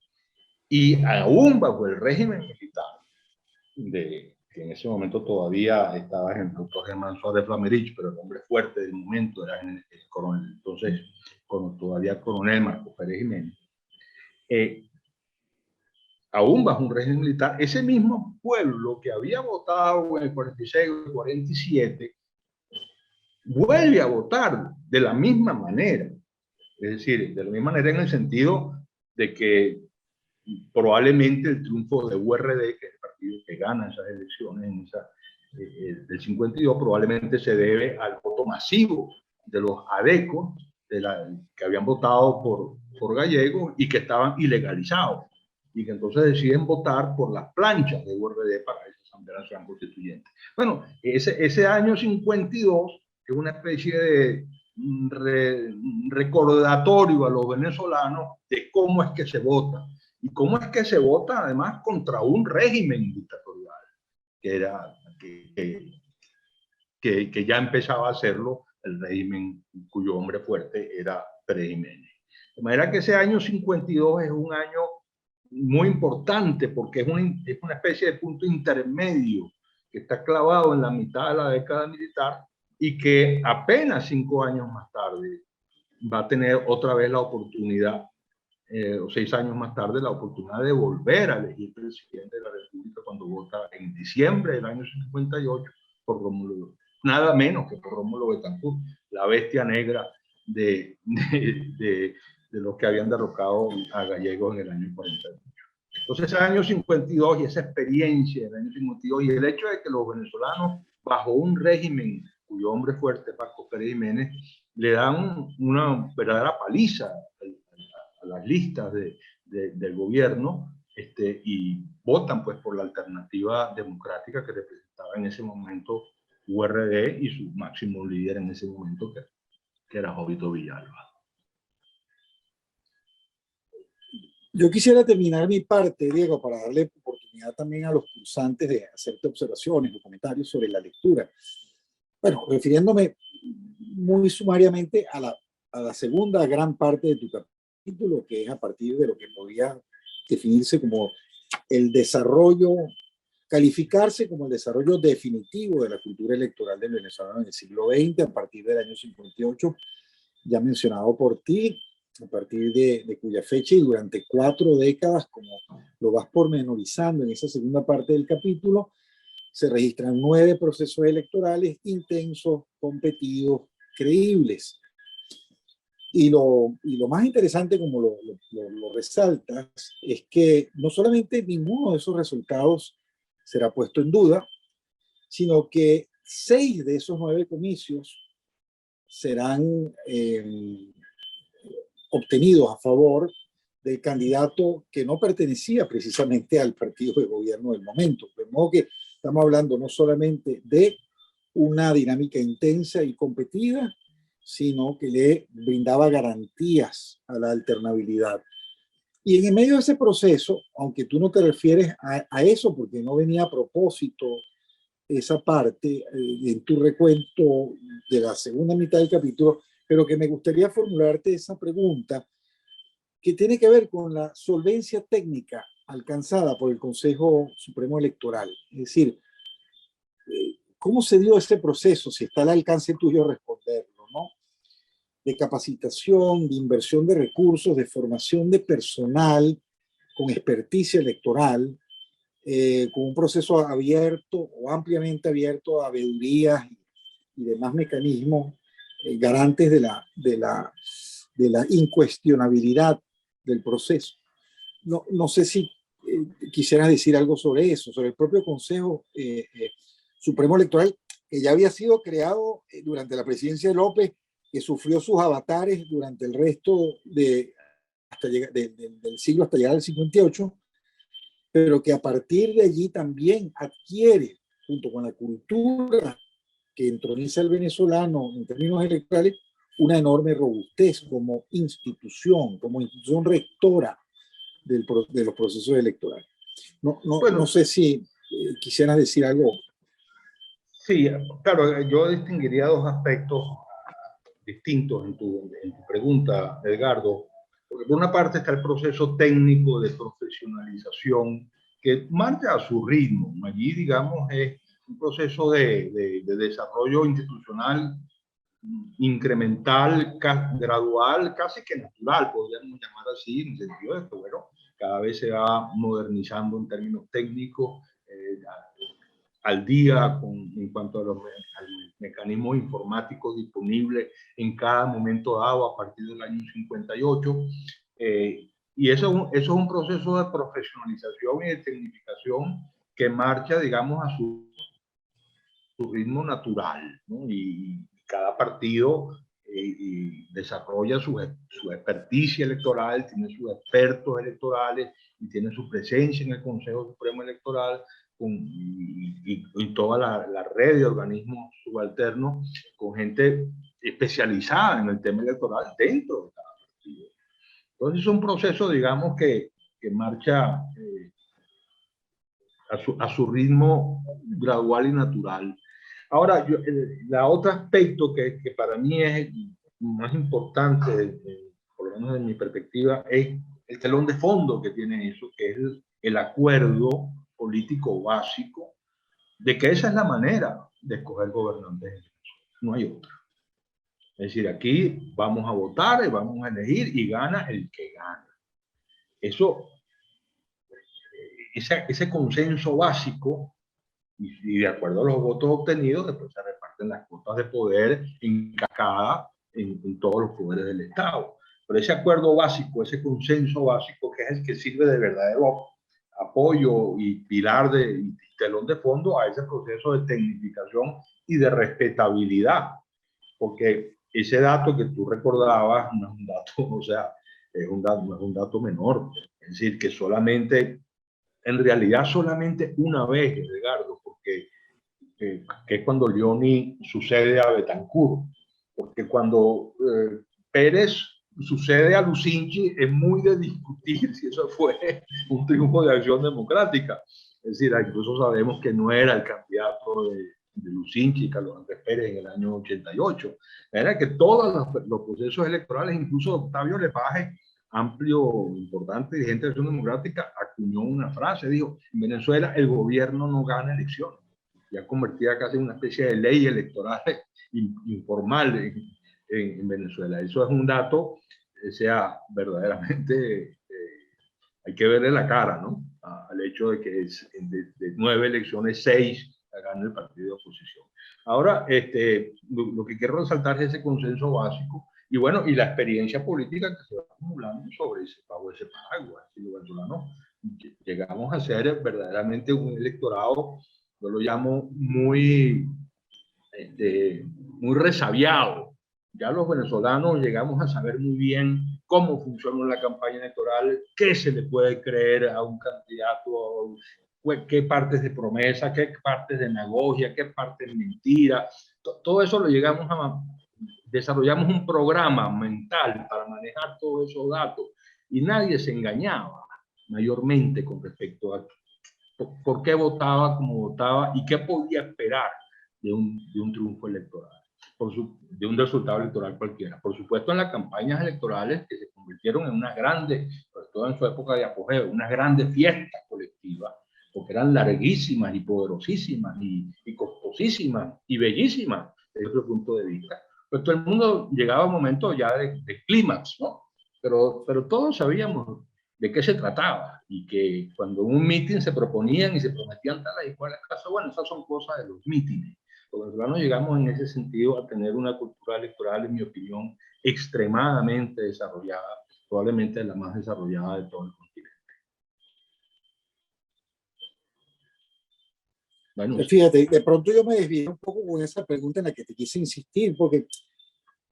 Y aún bajo el régimen militar, que en ese momento todavía estaba el doctor Germán Suárez Flamerich, pero el hombre fuerte del momento era el coronel, entonces todavía coronel Marco Pérez Jiménez. Aún bajo un régimen militar, ese mismo pueblo que había votado en el 46 o el 47 vuelve a votar de la misma manera. Es decir, de la misma manera en el sentido de que probablemente el triunfo de URD, que es el partido que gana esas elecciones del 52, probablemente se debe al voto masivo de los adecos que habían votado por Gallego y que estaban ilegalizados, y que entonces deciden votar por las planchas de URD para esa Asamblea Nacional Constituyente. Bueno, ese año 52 es una especie de recordatorio a los venezolanos de cómo es que se vota, y cómo es que se vota además contra un régimen dictatorial, que ya empezaba a hacerlo el régimen cuyo hombre fuerte era Pérez Jiménez. De manera que ese año 52 es un año muy importante porque es una especie de punto intermedio que está clavado en la mitad de la década militar y que apenas 5 años más tarde va a tener otra vez la oportunidad, o 6 años más tarde, la oportunidad de volver a elegir presidente de la República cuando vota en diciembre del año 58 por Rómulo, nada menos que por Rómulo Betancourt, la bestia negra de los que habían derrocado a Gallegos en el año 48. Entonces, el año 52 y esa experiencia del año 52 y el hecho de que los venezolanos, bajo un régimen cuyo hombre fuerte, Marco Pérez Jiménez, le dan una verdadera paliza a las listas del gobierno, y votan pues por la alternativa democrática que representaba en ese momento URD y su máximo líder en ese momento, que era Jovito Villalba. Yo quisiera terminar mi parte, Diego, para darle oportunidad también a los cursantes de hacerte observaciones o comentarios sobre la lectura. Bueno, refiriéndome muy sumariamente a la segunda gran parte de tu capítulo, que es a partir de lo que podría definirse como el desarrollo, calificarse como el desarrollo definitivo de la cultura electoral del venezolano en el siglo XX, a partir del año 58, ya mencionado por ti, a partir de cuya fecha y durante 4 décadas, como lo vas pormenorizando en esa segunda parte del capítulo, se registran 9 procesos electorales intensos, competidos, creíbles. Y lo más interesante, como lo resaltas, es que no solamente ninguno de esos resultados será puesto en duda, sino que 6 de esos 9 comicios serán obtenidos a favor del candidato que no pertenecía precisamente al partido de gobierno del momento. De modo que estamos hablando no solamente de una dinámica intensa y competida, sino que le brindaba garantías a la alternabilidad. Y en medio de ese proceso, aunque tú no te refieres a eso porque no venía a propósito esa parte en tu recuento de la segunda mitad del capítulo, pero que me gustaría formularte esa pregunta que tiene que ver con la solvencia técnica alcanzada por el Consejo Supremo Electoral. Es decir, ¿cómo se dio este proceso? Si está al alcance tuyo responderlo, ¿no? De capacitación, de inversión de recursos, de formación de personal con experticia electoral, con un proceso abierto o ampliamente abierto a veedurías y demás mecanismos garantes de la incuestionabilidad del proceso. No sé si quisieras decir algo sobre eso, sobre el propio Consejo Supremo Electoral, que ya había sido creado durante la presidencia de López, que sufrió sus avatares durante el resto del siglo hasta llegar al 58, pero que a partir de allí también adquiere, junto con la cultura que entroniza el venezolano en términos electorales, una enorme robustez como institución rectora de los procesos electorales. No sé si quisieras decir algo. Sí, claro, yo distinguiría dos aspectos distintos en tu pregunta, Edgardo. Porque por una parte está el proceso técnico de profesionalización que marcha a su ritmo. Allí, digamos, es un proceso de desarrollo institucional incremental, gradual, casi que natural, podríamos llamar así, en el sentido de que, bueno, cada vez se va modernizando en términos técnicos, al día en cuanto a los mecanismos informáticos disponibles en cada momento dado a partir del año 58. Y eso es un proceso de profesionalización y de tecnificación que marcha, digamos, a su ritmo natural, ¿no? Y cada partido desarrolla su experticia electoral, tiene sus expertos electorales y tiene su presencia en el Consejo Supremo Electoral y toda la red de organismos subalternos con gente especializada en el tema electoral dentro de cada partido. Entonces es un proceso, digamos, que marcha a su ritmo gradual y natural. Ahora, la otro aspecto que para mí es más importante, por lo menos en mi perspectiva, es el telón de fondo que tiene eso, que es el acuerdo político básico de que esa es la manera de escoger gobernantes. No hay otra. Es decir, aquí vamos a votar y vamos a elegir y gana el que gana. Ese consenso básico y de acuerdo a los votos obtenidos, después se reparten las cuotas de poder en cascada en todos los poderes del Estado. Pero ese acuerdo básico, ese consenso básico, que es el que sirve de verdadero apoyo y pilar y telón de fondo a ese proceso de tecnificación y de respetabilidad. Porque ese dato que tú recordabas no es un dato, o sea, no es un dato menor. Es decir, que solamente, en realidad solamente una vez, Edgardo, que es cuando Leoni sucede a Betancourt, porque cuando Pérez sucede a Lucinchi es muy de discutir si eso fue un triunfo de Acción Democrática. Es decir, incluso sabemos que no era el candidato de Lucinchi, Carlos Andrés Pérez, en el año 88. Era que todos los procesos electorales, incluso Octavio Lepage, amplio, importante dirigente de Acción Democrática, acuñó una frase, dijo, en Venezuela el gobierno no gana elecciones. Ya convertida casi en una especie de ley electoral informal en Venezuela. Eso es un dato, sea verdaderamente, hay que verle la cara, ¿no? Al hecho de que de 9 elecciones, 6 la gana el partido de oposición. Ahora, lo que quiero resaltar es ese consenso básico Y bueno, y la experiencia política que se va acumulando sobre ese, bajo ese paraguas. Y los venezolanos llegamos a ser verdaderamente un electorado, yo lo llamo muy, muy resabiado. Ya los venezolanos llegamos a saber muy bien cómo funciona la campaña electoral, qué se le puede creer a un candidato, qué partes de promesa, qué partes de demagogia, qué partes de mentira. Todo eso lo llegamos a... Desarrollamos un programa mental para manejar todos esos datos y nadie se engañaba mayormente con respecto a por qué votaba como votaba y qué podía esperar de un triunfo electoral, de un resultado electoral cualquiera. Por supuesto, en las campañas electorales que se convirtieron en unas grandes, sobre todo en su época de apogeo, unas grandes fiestas colectivas, porque eran larguísimas y poderosísimas y costosísimas y bellísimas desde otro punto de vista. Pues todo el mundo llegaba a un momento ya de clímax, ¿no? Pero todos sabíamos de qué se trataba y que cuando en un mitin se proponían y se prometían tal y cual caso, bueno, esas son cosas de los mítines. Los venezolanos llegamos en ese sentido a tener una cultura electoral, en mi opinión, extremadamente desarrollada, probablemente la más desarrollada de todo el continente. Bueno, fíjate, de pronto yo me desvié un poco con esa pregunta en la que te quise insistir, porque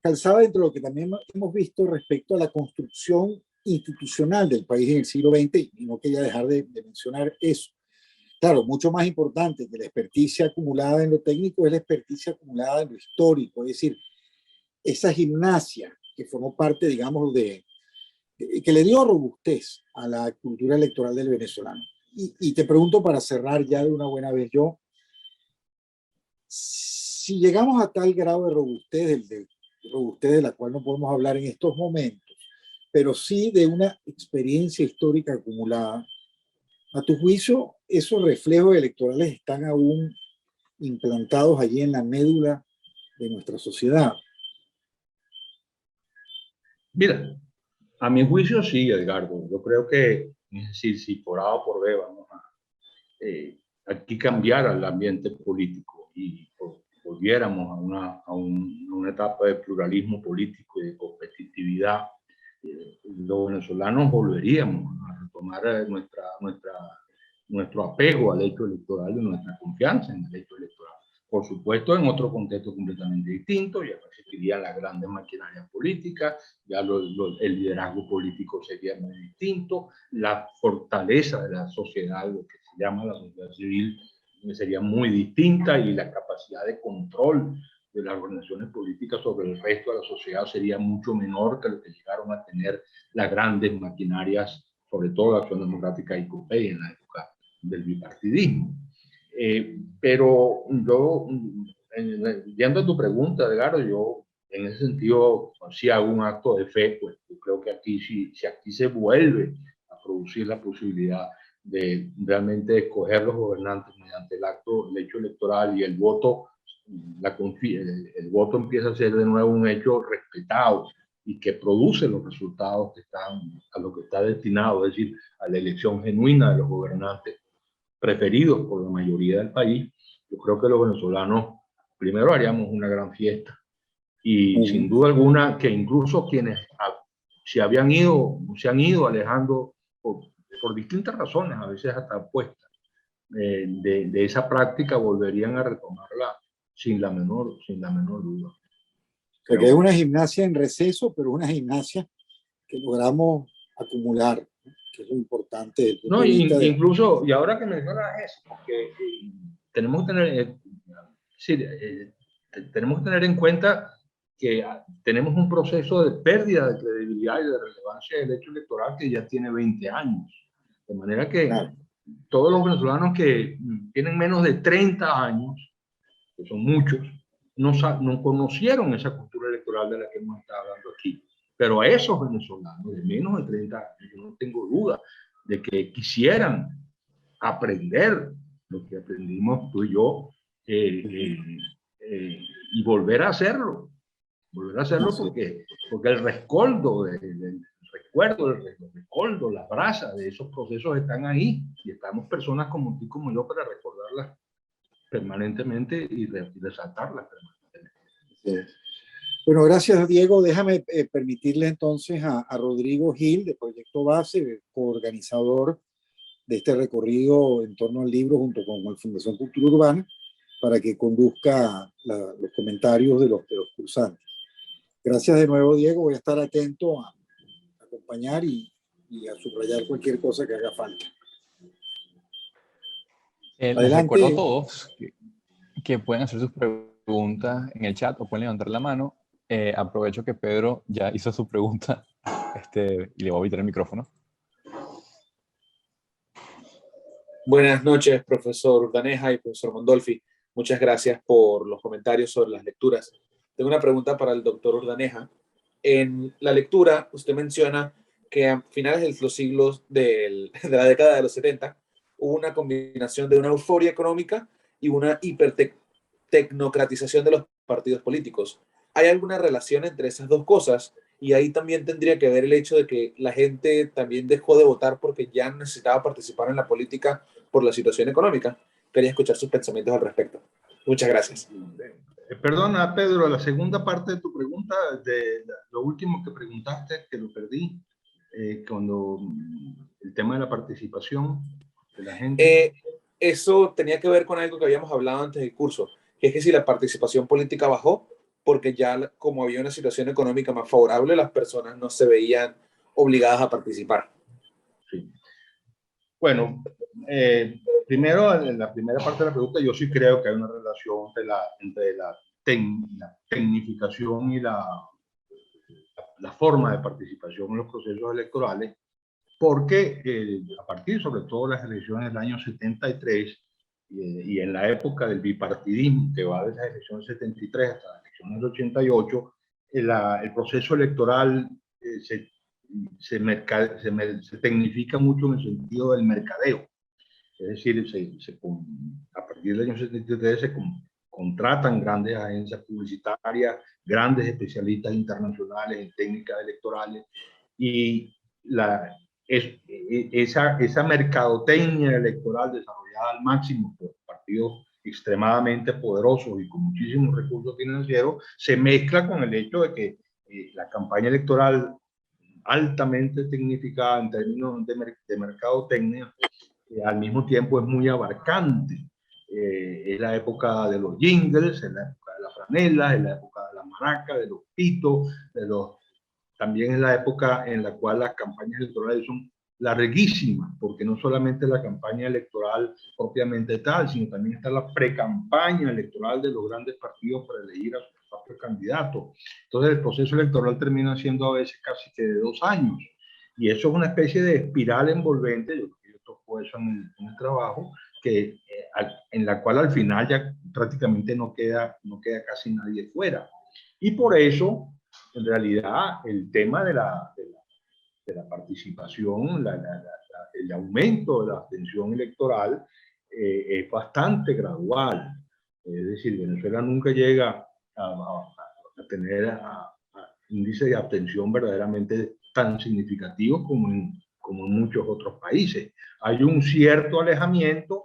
calzaba dentro de lo que también hemos visto respecto a la construcción institucional del país en el siglo XX, y no quería dejar de mencionar eso. Claro, mucho más importante que la experticia acumulada en lo técnico es la experticia acumulada en lo histórico, es decir, esa gimnasia que formó parte, digamos, que le dio robustez a la cultura electoral del venezolano. Y te pregunto para cerrar ya de una buena vez yo, si llegamos a tal grado de robustez, robustez de la cual no podemos hablar en estos momentos, pero sí de una experiencia histórica acumulada, a tu juicio, esos reflejos electorales están aún implantados allí en la médula de nuestra sociedad. Mira, a mi juicio sí, Edgardo. Yo creo que, es decir, si por A o por B vamos a aquí cambiar el ambiente político y volviéramos a una etapa de pluralismo político y de competitividad, los venezolanos volveríamos a retomar nuestro apego al hecho electoral y nuestra confianza en el hecho electoral. Por supuesto, en otro contexto completamente distinto, ya no existirían las grandes maquinarias políticas, ya el liderazgo político sería muy distinto, la fortaleza de la sociedad, lo que se llama la sociedad civil, sería muy distinta y la capacidad de control de las organizaciones políticas sobre el resto de la sociedad sería mucho menor que lo que llegaron a tener las grandes maquinarias, sobre todo la Acción Democrática y COPEI en la época del bipartidismo. Pero yo, yendo a tu pregunta, Edgardo, yo en ese sentido, si hago un acto de fe, pues yo creo que aquí, si aquí se vuelve a producir la posibilidad de realmente escoger los gobernantes mediante el hecho electoral y el voto, el voto empieza a ser de nuevo un hecho respetado y que produce los resultados que están a lo que está destinado, es decir, a la elección genuina de los gobernantes preferidos por la mayoría del país. Yo creo que los venezolanos primero haríamos una gran fiesta y sin duda alguna que incluso quienes se han ido alejando por distintas razones, a veces hasta opuestas, de esa práctica volverían a retomarla sin la menor duda. O sea, que es una gimnasia en receso, pero una gimnasia que logramos acumular, ¿no? Que es lo importante. No, incluso, y ahora que mencionas eso, porque tenemos que tener en cuenta que tenemos un proceso de pérdida de credibilidad y de relevancia del hecho electoral que ya tiene 20 años. De manera que claro, todos los venezolanos que tienen menos de 30 años, que son muchos, no conocieron esa cultura electoral de la que hemos estado hablando aquí. Pero a esos venezolanos de menos de 30 años, yo no tengo duda de que quisieran aprender lo que aprendimos tú y yo y volver a hacerlo. Volver a hacerlo porque el rescoldo, el rescoldo, las brasas de esos procesos están ahí y estamos personas como tú y como yo para recordarlas permanentemente y resaltarlas permanentemente. Sí. Bueno, gracias, Diego. Déjame permitirle entonces a Rodrigo Gil, de Proyecto Base, coorganizador de este recorrido en torno al libro junto con la Fundación Cultura Urbana, para que conduzca los comentarios de los cursantes. Gracias de nuevo, Diego. Voy a estar atento a acompañar y a subrayar cualquier cosa que haga falta. Les recuerdo a todos que pueden hacer sus preguntas en el chat o pueden levantar la mano. Aprovecho que Pedro ya hizo su pregunta y le voy a evitar el micrófono. Buenas noches, profesor Urdaneja y profesor Mondolfi. Muchas gracias por los comentarios sobre las lecturas. Tengo una pregunta para el doctor Urdaneja. En la lectura, usted menciona que a finales de los siglos de la década de los 70 hubo una combinación de una euforia económica y una hipertecnocratización de los partidos políticos. ¿Hay alguna relación entre esas dos cosas? Y ahí también tendría que ver el hecho de que la gente también dejó de votar porque ya no necesitaba participar en la política por la situación económica. Quería escuchar sus pensamientos al respecto. Muchas gracias. Perdona, Pedro, la segunda parte de tu pregunta, de lo último que preguntaste, que lo perdí, cuando el tema de la participación de la gente. Eso tenía que ver con algo que habíamos hablado antes del curso, que es que si la participación política bajó, porque ya como había una situación económica más favorable, las personas no se veían obligadas a participar. Sí. Bueno, primero, en la primera parte de la pregunta, yo sí creo que hay una relación entre la tecnificación y la forma de participación en los procesos electorales, porque a partir sobre todo de las elecciones del año 73 y en la época del bipartidismo, que va desde las elecciones 73 hasta las elecciones del 88, el proceso electoral se tecnifica mucho en el sentido del mercadeo. Es decir, a partir del año 73 se contratan grandes agencias publicitarias, grandes especialistas internacionales en técnicas electorales, y esa mercadotecnia electoral desarrollada al máximo por partidos extremadamente poderosos y con muchísimos recursos financieros se mezcla con el hecho de que la campaña electoral altamente tecnificada en términos de mercadotecnia al mismo tiempo es muy abarcante. Es la época de los jingles, es la época de las franelas, es la época de las maracas, de los pitos, también es la época en la cual las campañas electorales son larguísimas, porque no solamente la campaña electoral propiamente tal, sino también está la pre-campaña electoral de los grandes partidos para elegir a sus propios candidatos. Entonces el proceso electoral termina siendo a veces casi que de 2 años. Y eso es una especie de espiral envolvente, yo creo que yo toco eso en el trabajo, en la cual al final ya prácticamente no queda casi nadie fuera. Y por eso, en realidad, el tema de la participación, el aumento de la abstención electoral es bastante gradual. Es decir, Venezuela nunca llega a tener índices de abstención verdaderamente tan significativos como en muchos otros países. Hay un cierto alejamiento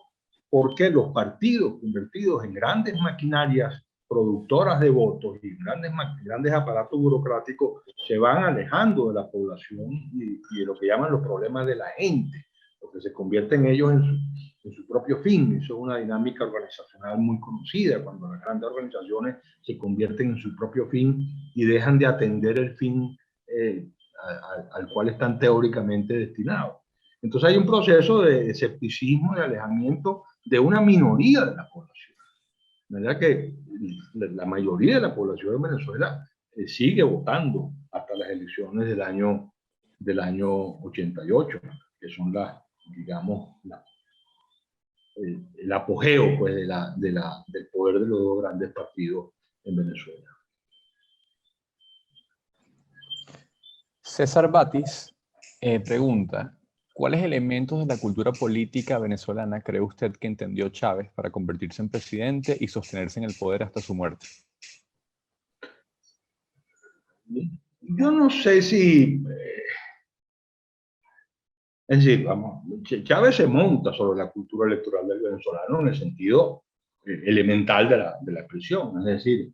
porque los partidos convertidos en grandes maquinarias productoras de votos y grandes aparatos burocráticos se van alejando de la población y de lo que llaman los problemas de la gente, porque se convierten ellos en su propio fin. Eso es una dinámica organizacional muy conocida, cuando las grandes organizaciones se convierten en su propio fin y dejan de atender el fin al cual están teóricamente destinados. Entonces hay un proceso de escepticismo, de alejamiento de una minoría de la población. De verdad que la mayoría de la población de Venezuela sigue votando hasta las elecciones del año 88, que son digamos, el apogeo pues, del poder de los 2 grandes partidos en Venezuela. César Batis pregunta, ¿cuáles elementos de la cultura política venezolana cree usted que entendió Chávez para convertirse en presidente y sostenerse en el poder hasta su muerte? Yo no sé si... es decir, vamos, Chávez se monta sobre la cultura electoral del venezolano en el sentido elemental de la expresión. Es decir,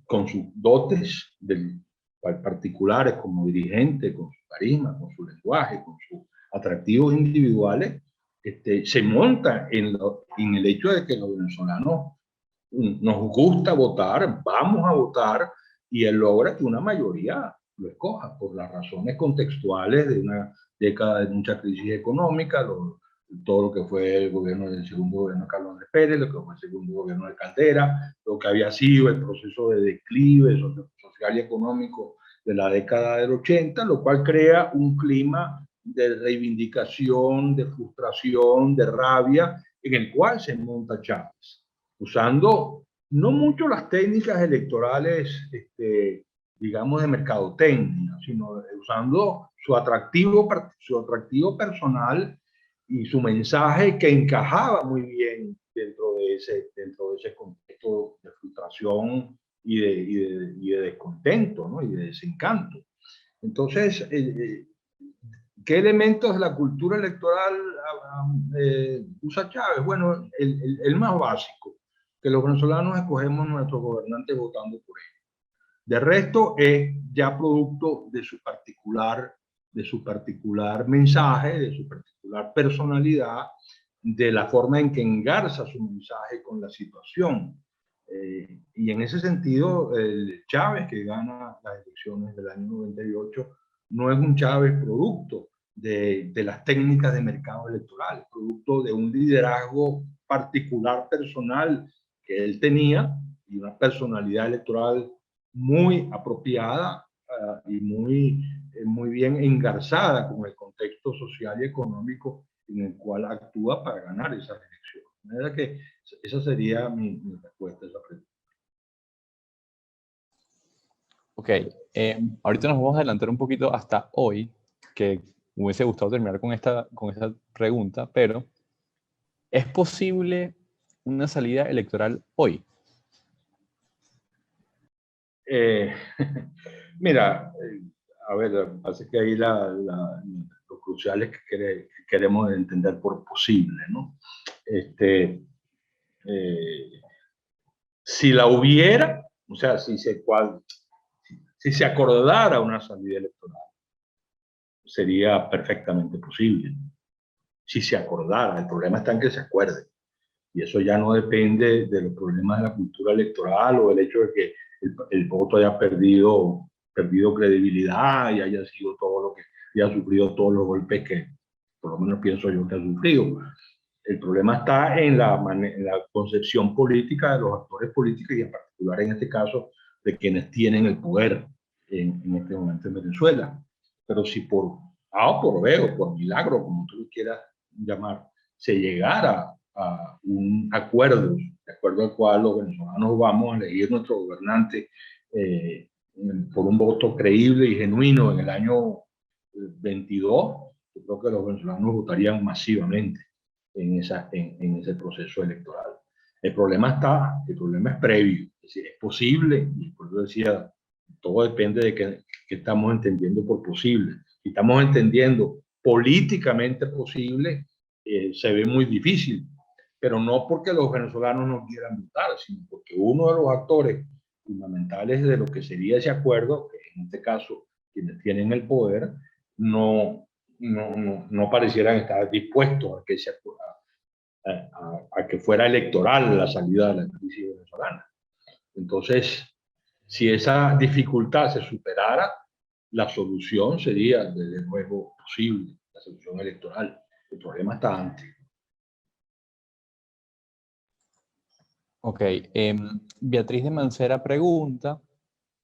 con sus dotes particulares como dirigente, con su carisma, con su lenguaje, con sus atractivos individuales, se monta en el hecho de que los venezolanos nos gusta votar, vamos a votar, y él logra que una mayoría lo escoja por las razones contextuales de una década de mucha crisis económica, todo lo que fue el gobierno del segundo gobierno de Carlos Andrés Pérez, lo que fue el segundo gobierno de Caldera, lo que había sido el proceso de declive social y económico de la década del 80, lo cual crea un clima de reivindicación, de frustración, de rabia, en el cual se monta Chávez, usando no mucho las técnicas electorales, digamos, de mercadotecnia, sino usando su atractivo personal y su mensaje que encajaba muy bien dentro de ese contexto de frustración y de descontento, ¿no? Y de desencanto. Entonces, ¿qué elementos de la cultura electoral usa Chávez? Bueno, el más básico, que los venezolanos escogemos nuestros gobernantes votando por ellos. De resto es ya producto de su particular mensaje, de su particular personalidad, de la forma en que engarza su mensaje con la situación. Y en ese sentido, Chávez, que gana las elecciones del año 98, no es un Chávez producto de las técnicas de mercado electoral, producto de un liderazgo particular personal que él tenía y una personalidad electoral muy apropiada y muy bien engarzada con el contexto social y económico en el cual actúa para ganar esas elecciones. De manera que esa sería mi respuesta a esa pregunta. Ok, ahorita nos vamos a adelantar un poquito hasta hoy, que me hubiese gustado terminar con esta pregunta, pero ¿es posible una salida electoral hoy? Mira, a ver, parece que ahí lo crucial es que queremos entender por posible, ¿no? Si la hubiera, o sea, si se acordara una salida electoral, sería perfectamente posible. Si se acordara, el problema está en que se acuerde. Y eso ya no depende de los problemas de la cultura electoral o del hecho de que el voto haya perdido credibilidad y haya sido todo lo que haya sufrido todos los golpes que, por lo menos pienso yo, que ha sufrido. El problema está en la concepción política de los actores políticos y en particular en este caso de quienes tienen el poder en este momento en Venezuela. Pero si por A o por B o por milagro, como tú lo quieras llamar, se llegara a un acuerdo, de acuerdo al cual los venezolanos vamos a elegir nuestro gobernante por un voto creíble y genuino en el año 22, yo creo que los venezolanos votarían masivamente en ese proceso electoral. El problema es previo, es decir, es posible, y por eso decía, todo depende de qué estamos entendiendo por posible. Si estamos entendiendo políticamente posible, se ve muy difícil, pero no porque los venezolanos no quieran votar, sino porque uno de los actores fundamentales de lo que sería ese acuerdo, que en este caso quienes tienen el poder, no parecieran estar dispuestos a que fuera electoral la salida de la crisis venezolana. Entonces, si esa dificultad se superara, la solución sería desde luego posible, la solución electoral. El problema está antes. Ok, Beatriz de Mancera pregunta,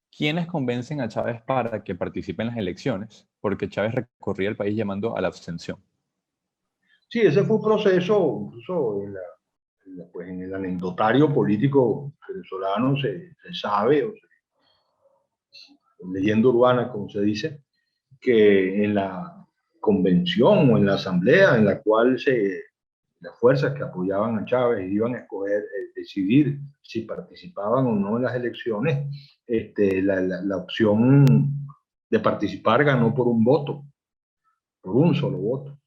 ¿quiénes convencen a Chávez para que participe en las elecciones? Porque Chávez recorría el país llamando a la abstención. Sí, ese fue un proceso, incluso pues en el anecdotario político venezolano se sabe, leyenda urbana, como se dice, que en la convención o en la asamblea en la cual las fuerzas que apoyaban a Chávez iban a escoger, decidir si participaban o no en las elecciones, la opción de participar ganó por un voto, por un solo voto.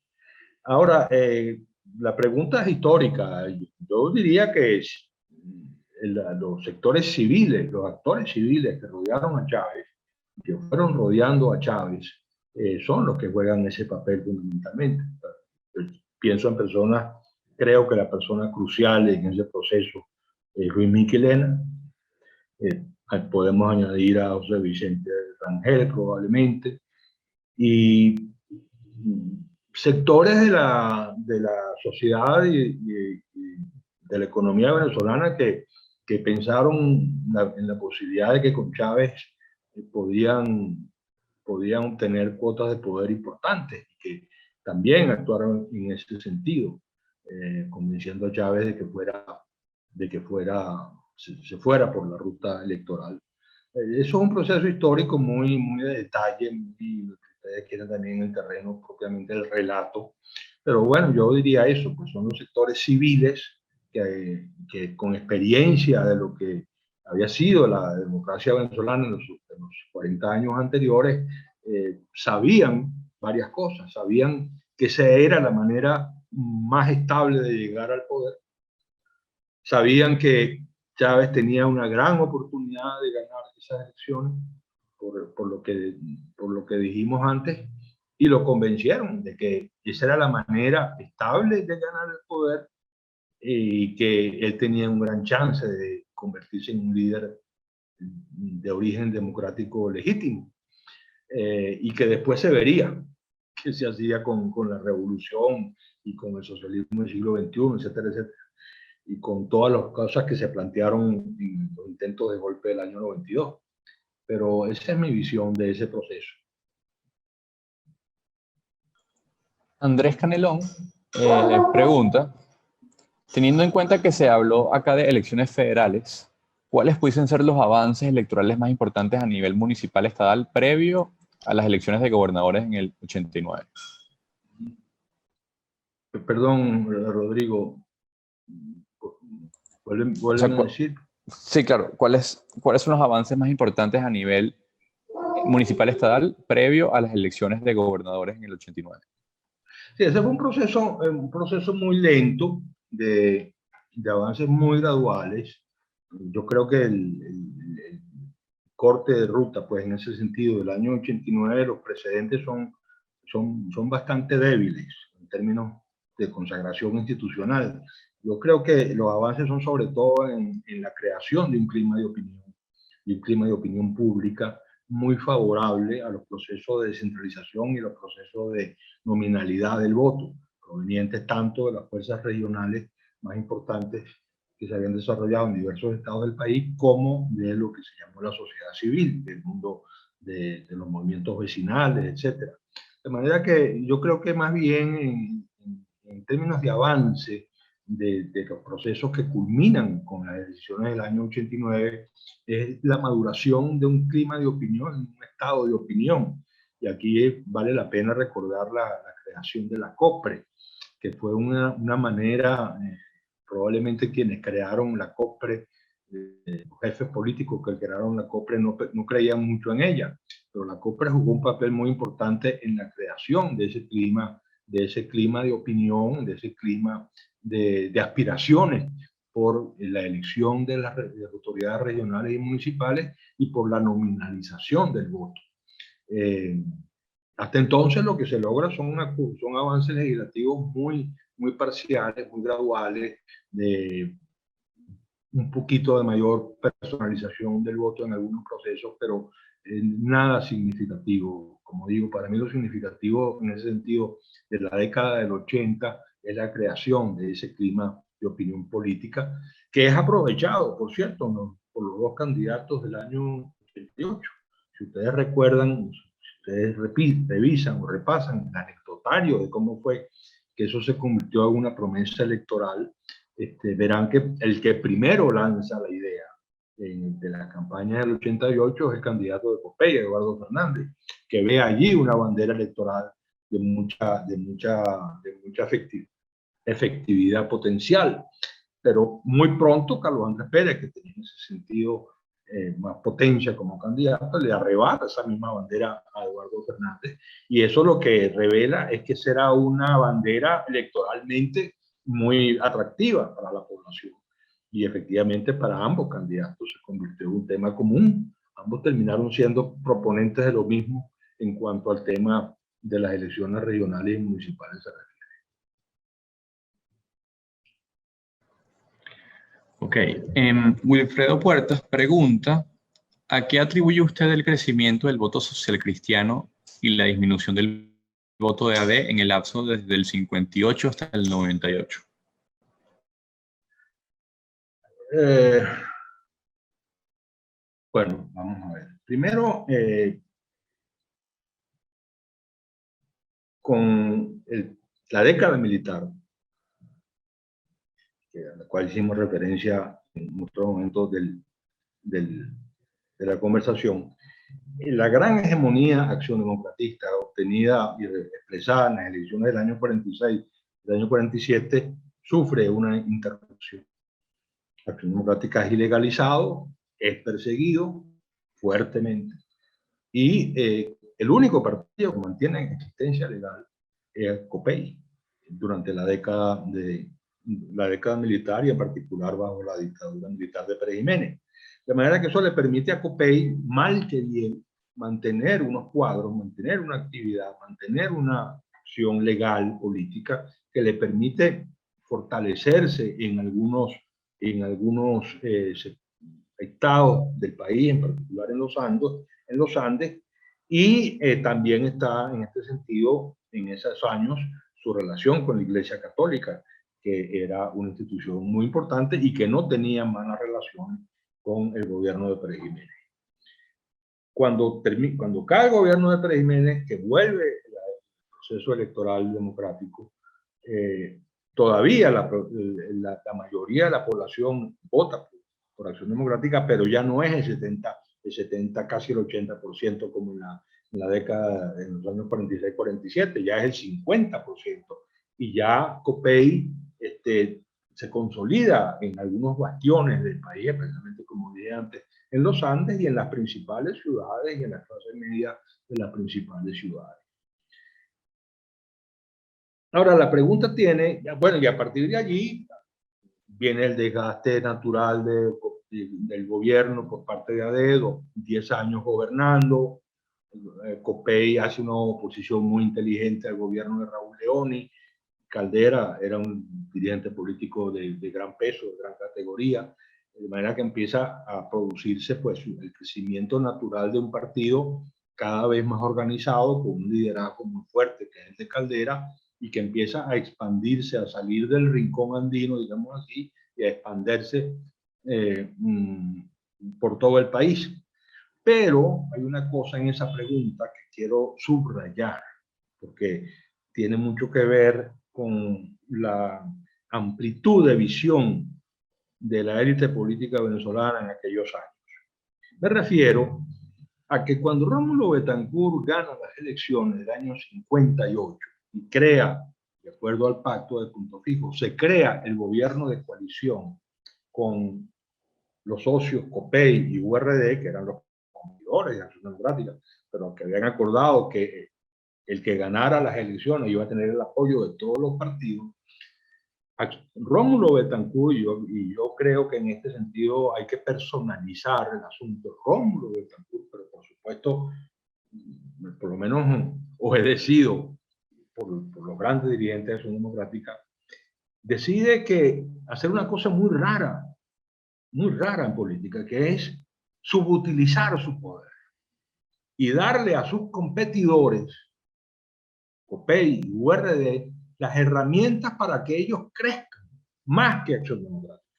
Ahora, la pregunta es histórica. Yo diría que los sectores civiles, los actores civiles que rodearon a Chávez, que fueron rodeando a Chávez, son los que juegan ese papel fundamentalmente. Pienso en personas, creo que la persona crucial en ese proceso es Luis Miquelena. Podemos añadir a José Vicente Rangel probablemente, y sectores de la sociedad y de la economía venezolana que pensaron en la posibilidad de que con Chávez podían obtener cuotas de poder importantes, y que también actuaron en ese sentido, convenciendo a Chávez de que se fuera por la ruta electoral. Eso es un proceso histórico muy de detalle, y ustedes quieren también en el terreno propiamente el relato. Pero bueno, yo diría eso, pues son los sectores civiles que con experiencia de lo que había sido la democracia venezolana en los 40 años anteriores, sabían varias cosas, sabían que esa era la manera más estable de llegar al poder, sabían que Chávez tenía una gran oportunidad de ganar esas elecciones, por lo que dijimos antes, y lo convencieron de que esa era la manera estable de ganar el poder, y que él tenía un gran chance de convertirse en un líder de origen democrático legítimo, y que después se vería qué se hacía con la revolución y con el socialismo del siglo XXI, etcétera, etcétera, y con todas las cosas que se plantearon en los intentos de golpe del año 92. Pero esa es mi visión de ese proceso. Andrés Canelón pregunta, teniendo en cuenta que se habló acá de elecciones federales, ¿cuáles pudiesen ser los avances electorales más importantes a nivel municipal estatal previo a las elecciones de gobernadores en el 89? Perdón, Rodrigo, ¿vuelven a decir? Sí, claro. ¿Cuáles son los avances más importantes a nivel municipal estatal previo a las elecciones de gobernadores en el 89? Sí, ese fue un proceso muy lento, de avances muy graduales. Yo creo que el corte de ruta, pues en ese sentido, del año 89, los precedentes son bastante débiles en términos de consagración institucional. Yo creo que los avances son sobre todo en la creación de un clima de opinión pública muy favorable a los procesos de descentralización y los procesos de nominalidad del voto, provenientes tanto de las fuerzas regionales más importantes que se habían desarrollado en diversos estados del país, como de lo que se llamó la sociedad civil, del mundo de los movimientos vecinales, etc. De manera que yo creo que más bien en términos de avance de los procesos que culminan con las decisiones del año 89, es la maduración de un clima de opinión, un estado de opinión. Y aquí vale la pena recordar la creación de la COPRE, que fue una manera, probablemente quienes crearon la COPRE, los jefes políticos que crearon la COPRE no creían mucho en ella, pero la COPRE jugó un papel muy importante en la creación de ese clima de opinión, de ese clima de aspiraciones por la elección de las autoridades regionales y municipales y por la nominalización del voto. Hasta entonces lo que se logra son avances legislativos muy parciales, muy graduales, de un poquito de mayor personalización del voto en algunos procesos, pero nada significativo. Como digo, para mí lo significativo en ese sentido de la década del 80 es la creación de ese clima de opinión política, que es aprovechado, por cierto, ¿no?, por los dos candidatos del año 88. Si ustedes recuerdan, si ustedes revisan o repasan el anecdotario de cómo fue que eso se convirtió en una promesa electoral, verán que el que primero lanza la idea de la campaña del 88 es el candidato de Popeye, Eduardo Fernández, que ve allí una bandera electoral de mucha efectividad potencial. Pero muy pronto Carlos Andrés Pérez, que tenía en ese sentido más potencia como candidato, le arrebata esa misma bandera a Eduardo Fernández, y eso lo que revela es que será una bandera electoralmente muy atractiva para la población. y efectivamente para ambos candidatos se convirtió en un tema común. Ambos terminaron siendo proponentes de lo mismo en cuanto al tema de las elecciones regionales y municipales. Ok. Wilfredo Puertas pregunta, ¿a qué atribuye usted el crecimiento del voto social cristiano y la disminución del voto de AD en el lapso desde el 58 hasta el 98? Bueno, vamos a ver. Primero, con la década militar, a la cual hicimos referencia en otros momentos de la conversación, la gran hegemonía acción democratista obtenida y expresada en las elecciones del año 46, del año 47, sufre una interrupción. Acción Democrática es ilegalizado, es perseguido fuertemente. Y el único partido que mantiene en existencia legal es COPEI, durante la década militar y en particular bajo la dictadura militar de Pérez Jiménez. De manera que eso le permite a COPEI, mal que bien, mantener unos cuadros, mantener una actividad, mantener una acción legal, política, que le permite fortalecerse en algunos estados del país, en particular en los Andes, y también está en este sentido, en esos años, su relación con la Iglesia Católica, que era una institución muy importante y que no tenía malas relaciones con el gobierno de Pérez Jiménez. Cuando cae el gobierno de Pérez Jiménez, que vuelve el proceso electoral democrático, todavía la mayoría de la población vota por Acción Democrática, pero ya no es el 70, casi el 80% como en la década, en los años 46-47, ya es el 50%, y ya COPEI se consolida en algunos bastiones del país, precisamente como dije antes, en los Andes y en las principales ciudades y en la clase media de las principales ciudades. Ahora, la pregunta tiene, bueno, y a partir de allí viene el desgaste natural del gobierno por parte de ADEDO, 10 años gobernando. COPEI hace una oposición muy inteligente al gobierno de Raúl Leoni. Caldera era un dirigente político de gran peso, de gran categoría, de manera que empieza a producirse pues el crecimiento natural de un partido cada vez más organizado, con un liderazgo muy fuerte, que es el de Caldera, y que empieza a expandirse, a salir del rincón andino, digamos así, y a expandirse por todo el país. Pero hay una cosa en esa pregunta que quiero subrayar, porque tiene mucho que ver con la amplitud de visión de la élite política venezolana en aquellos años. Me refiero a que cuando Rómulo Betancourt gana las elecciones del año 58 y crea, de acuerdo al pacto de Punto Fijo, se crea el gobierno de coalición con los socios COPEI y URD, que eran los competidores de Acción Democrática, pero que habían acordado que el que ganara las elecciones iba a tener el apoyo de todos los partidos. Rómulo Betancourt, y yo creo que en este sentido hay que personalizar el asunto. Rómulo Betancourt, pero por supuesto, por lo menos obedecido por los grandes dirigentes de Acción Democrática, decide que hacer una cosa muy rara en política, que es subutilizar su poder y darle a sus competidores, COPEI y URD, las herramientas para que ellos crezcan más que Acción Democrática.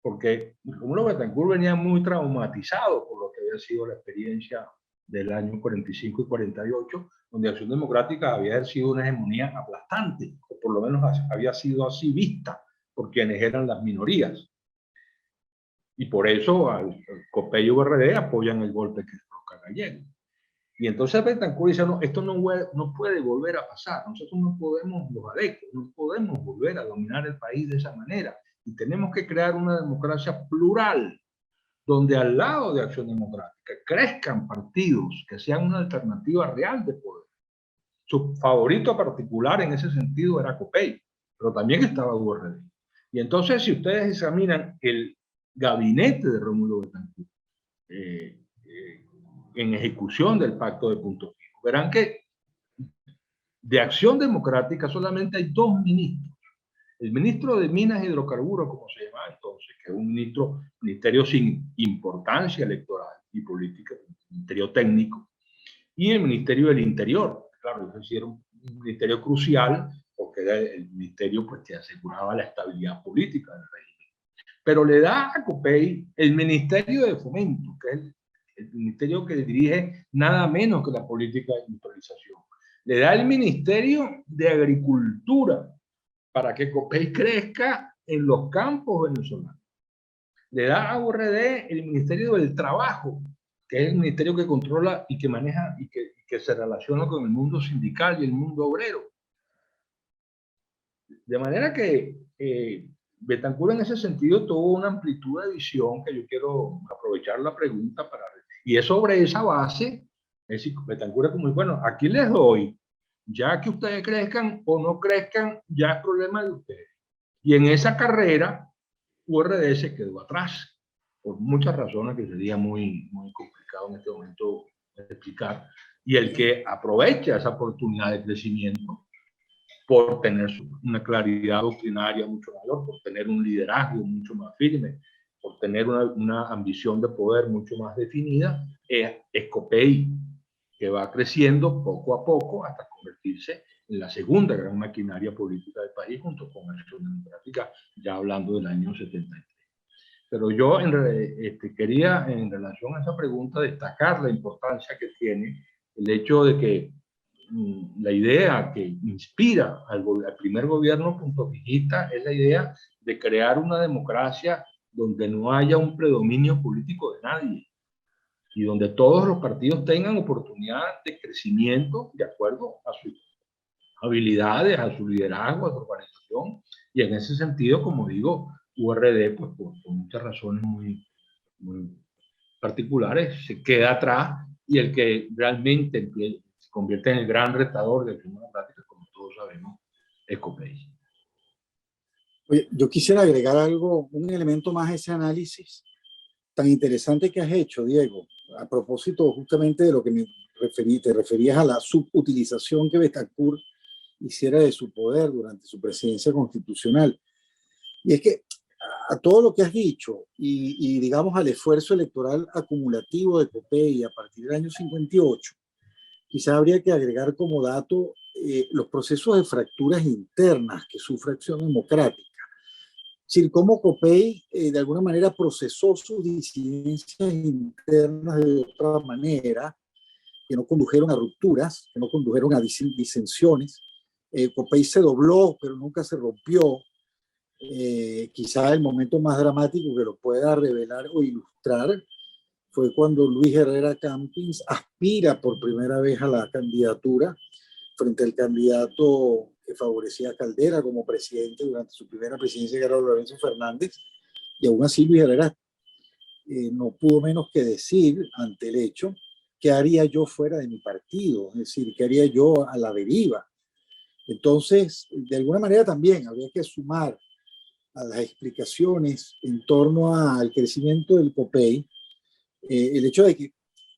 Porque Rómulo Betancourt venía muy traumatizado por lo que había sido la experiencia del año 45 y 48, donde Acción Democrática había ejercido una hegemonía aplastante, o por lo menos había sido así vista por quienes eran las minorías. Y por eso al COPEI y URD apoyan el golpe que es Roca Gallego. Y entonces Betancourt dice, no, esto no puede volver a pasar. Nosotros no podemos, los adectos, no podemos volver a dominar el país de esa manera. Y tenemos que crear una democracia plural, donde al lado de Acción Democrática crezcan partidos que sean una alternativa real de poder. Su favorito particular en ese sentido era COPEI, pero también estaba URD. Y entonces, si ustedes examinan el gabinete de Rómulo Betancourt, en ejecución del pacto de Punto Fijo, verán que de Acción Democrática solamente hay 2 ministros. El ministro de Minas y Hidrocarburos, como se llama entonces, que es un ministerio sin importancia electoral y política, un ministerio técnico, y el Ministerio del Interior. Claro, es decir, un ministerio crucial, porque era el ministerio pues, que aseguraba la estabilidad política del régimen. Pero le da a COPEI el Ministerio de Fomento, que es el ministerio que dirige nada menos que la política de industrialización. Le da el Ministerio de Agricultura, para que COPEI crezca en los campos venezolanos. Le da a URD el Ministerio del Trabajo, que es el ministerio que controla y que maneja y que se relaciona con el mundo sindical y el mundo obrero. De manera que Betancourt en ese sentido tuvo una amplitud de visión que yo quiero aprovechar la pregunta para... Y es sobre esa base, es decir, Betancourt es como, bueno, aquí les doy, ya que ustedes crezcan o no crezcan, ya es problema de ustedes. Y en esa carrera, URD se quedó atrás, por muchas razones que sería muy complicado en este momento explicar. Y el que aprovecha esa oportunidad de crecimiento por tener una claridad doctrinaria mucho mayor, por tener un liderazgo mucho más firme, por tener una ambición de poder mucho más definida, es COPEI, que va creciendo poco a poco hasta convertirse en la segunda gran maquinaria política del país, junto con Acción Democrática, ya hablando del año 73. Pero yo quería, en relación a esa pregunta, destacar la importancia que tiene el hecho de que la idea que inspira al primer gobierno puntofijista es la idea de crear una democracia donde no haya un predominio político de nadie y donde todos los partidos tengan oportunidad de crecimiento de acuerdo a sus habilidades, a su liderazgo, a su organización. Y en ese sentido, como digo, URD, pues por muchas razones muy particulares, se queda atrás, y el que realmente se convierte en el gran retador de Acción Democrática, como todos sabemos, es COPEI. Oye, yo quisiera agregar algo, un elemento más a ese análisis tan interesante que has hecho, Diego, a propósito justamente de lo que te referías a la subutilización que Betancourt hiciera de su poder durante su presidencia constitucional. Y es que a todo lo que has dicho y digamos al esfuerzo electoral acumulativo de COPEI a partir del año 58, quizá habría que agregar como dato los procesos de fracturas internas que sufre Acción Democrática. Es decir, cómo COPEI de alguna manera procesó sus disidencias internas de otra manera, que no condujeron a rupturas, que no condujeron a disensiones. COPEI se dobló, pero nunca se rompió. Quizá el momento más dramático que lo pueda revelar o ilustrar fue cuando Luis Herrera Campins aspira por primera vez a la candidatura frente al candidato que favorecía a Caldera como presidente durante su primera presidencia, que era Lorenzo Fernández, y aún así Luis Herrera no pudo menos que decir ante el hecho: ¿qué haría yo fuera de mi partido? Es decir, ¿qué haría yo a la deriva? Entonces, de alguna manera también habría que sumar a las explicaciones en torno al crecimiento del COPEI el hecho de que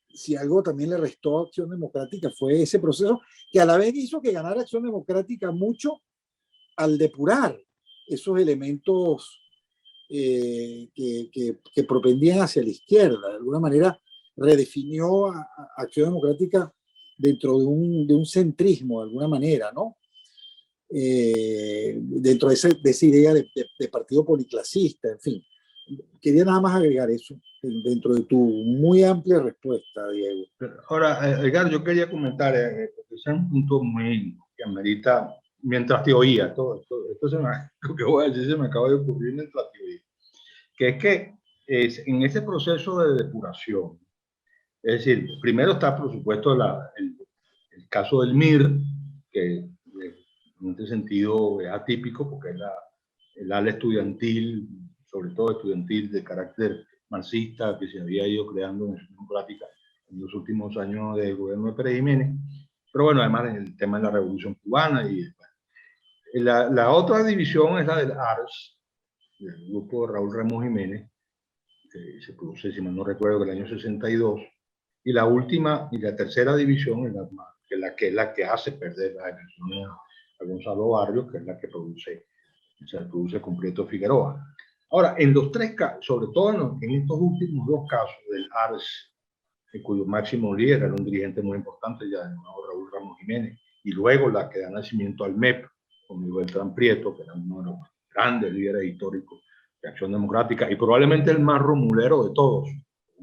si algo también le restó a Acción Democrática fue ese proceso que a la vez hizo que ganara Acción Democrática mucho al depurar esos elementos que propendían hacia la izquierda. De alguna manera redefinió a Acción Democrática dentro de un centrismo, de alguna manera, ¿no? Dentro de esa idea de partido policlasista, en fin. Quería nada más agregar eso dentro de tu muy amplia respuesta, Diego. Ahora, Edgar, yo quería comentar, porque ese es un punto muy que amerita, mientras te oía, esto lo que voy a decir se me acaba de ocurrir mientras te oía, que es que en ese proceso de depuración, es decir, primero está, por supuesto, el caso del MIR, que en este sentido es atípico, porque es el ala estudiantil, sobre todo estudiantil de carácter marxista, que se había ido creando en Acción Democrática en los últimos años del gobierno de Pérez Jiménez. Pero bueno, además el tema de la Revolución Cubana. Y la otra división es la del ARS, del grupo de Raúl Ramos Jiménez, que se produce, si mal no recuerdo, el año 62, y la última y la tercera división es la que hace perder las elecciones a Gonzalo Barrios, que es la que se produce con Prieto Figueroa. Ahora, en los tres casos, sobre todo en estos últimos dos casos del ARS, cuyo máximo líder era un dirigente muy importante ya llamado Raúl Ramos Jiménez, y luego la que da nacimiento al MEP, con Miguel Beltrán Prieto, que era uno de los grandes líderes históricos de Acción Democrática, y probablemente el más romulero de todos,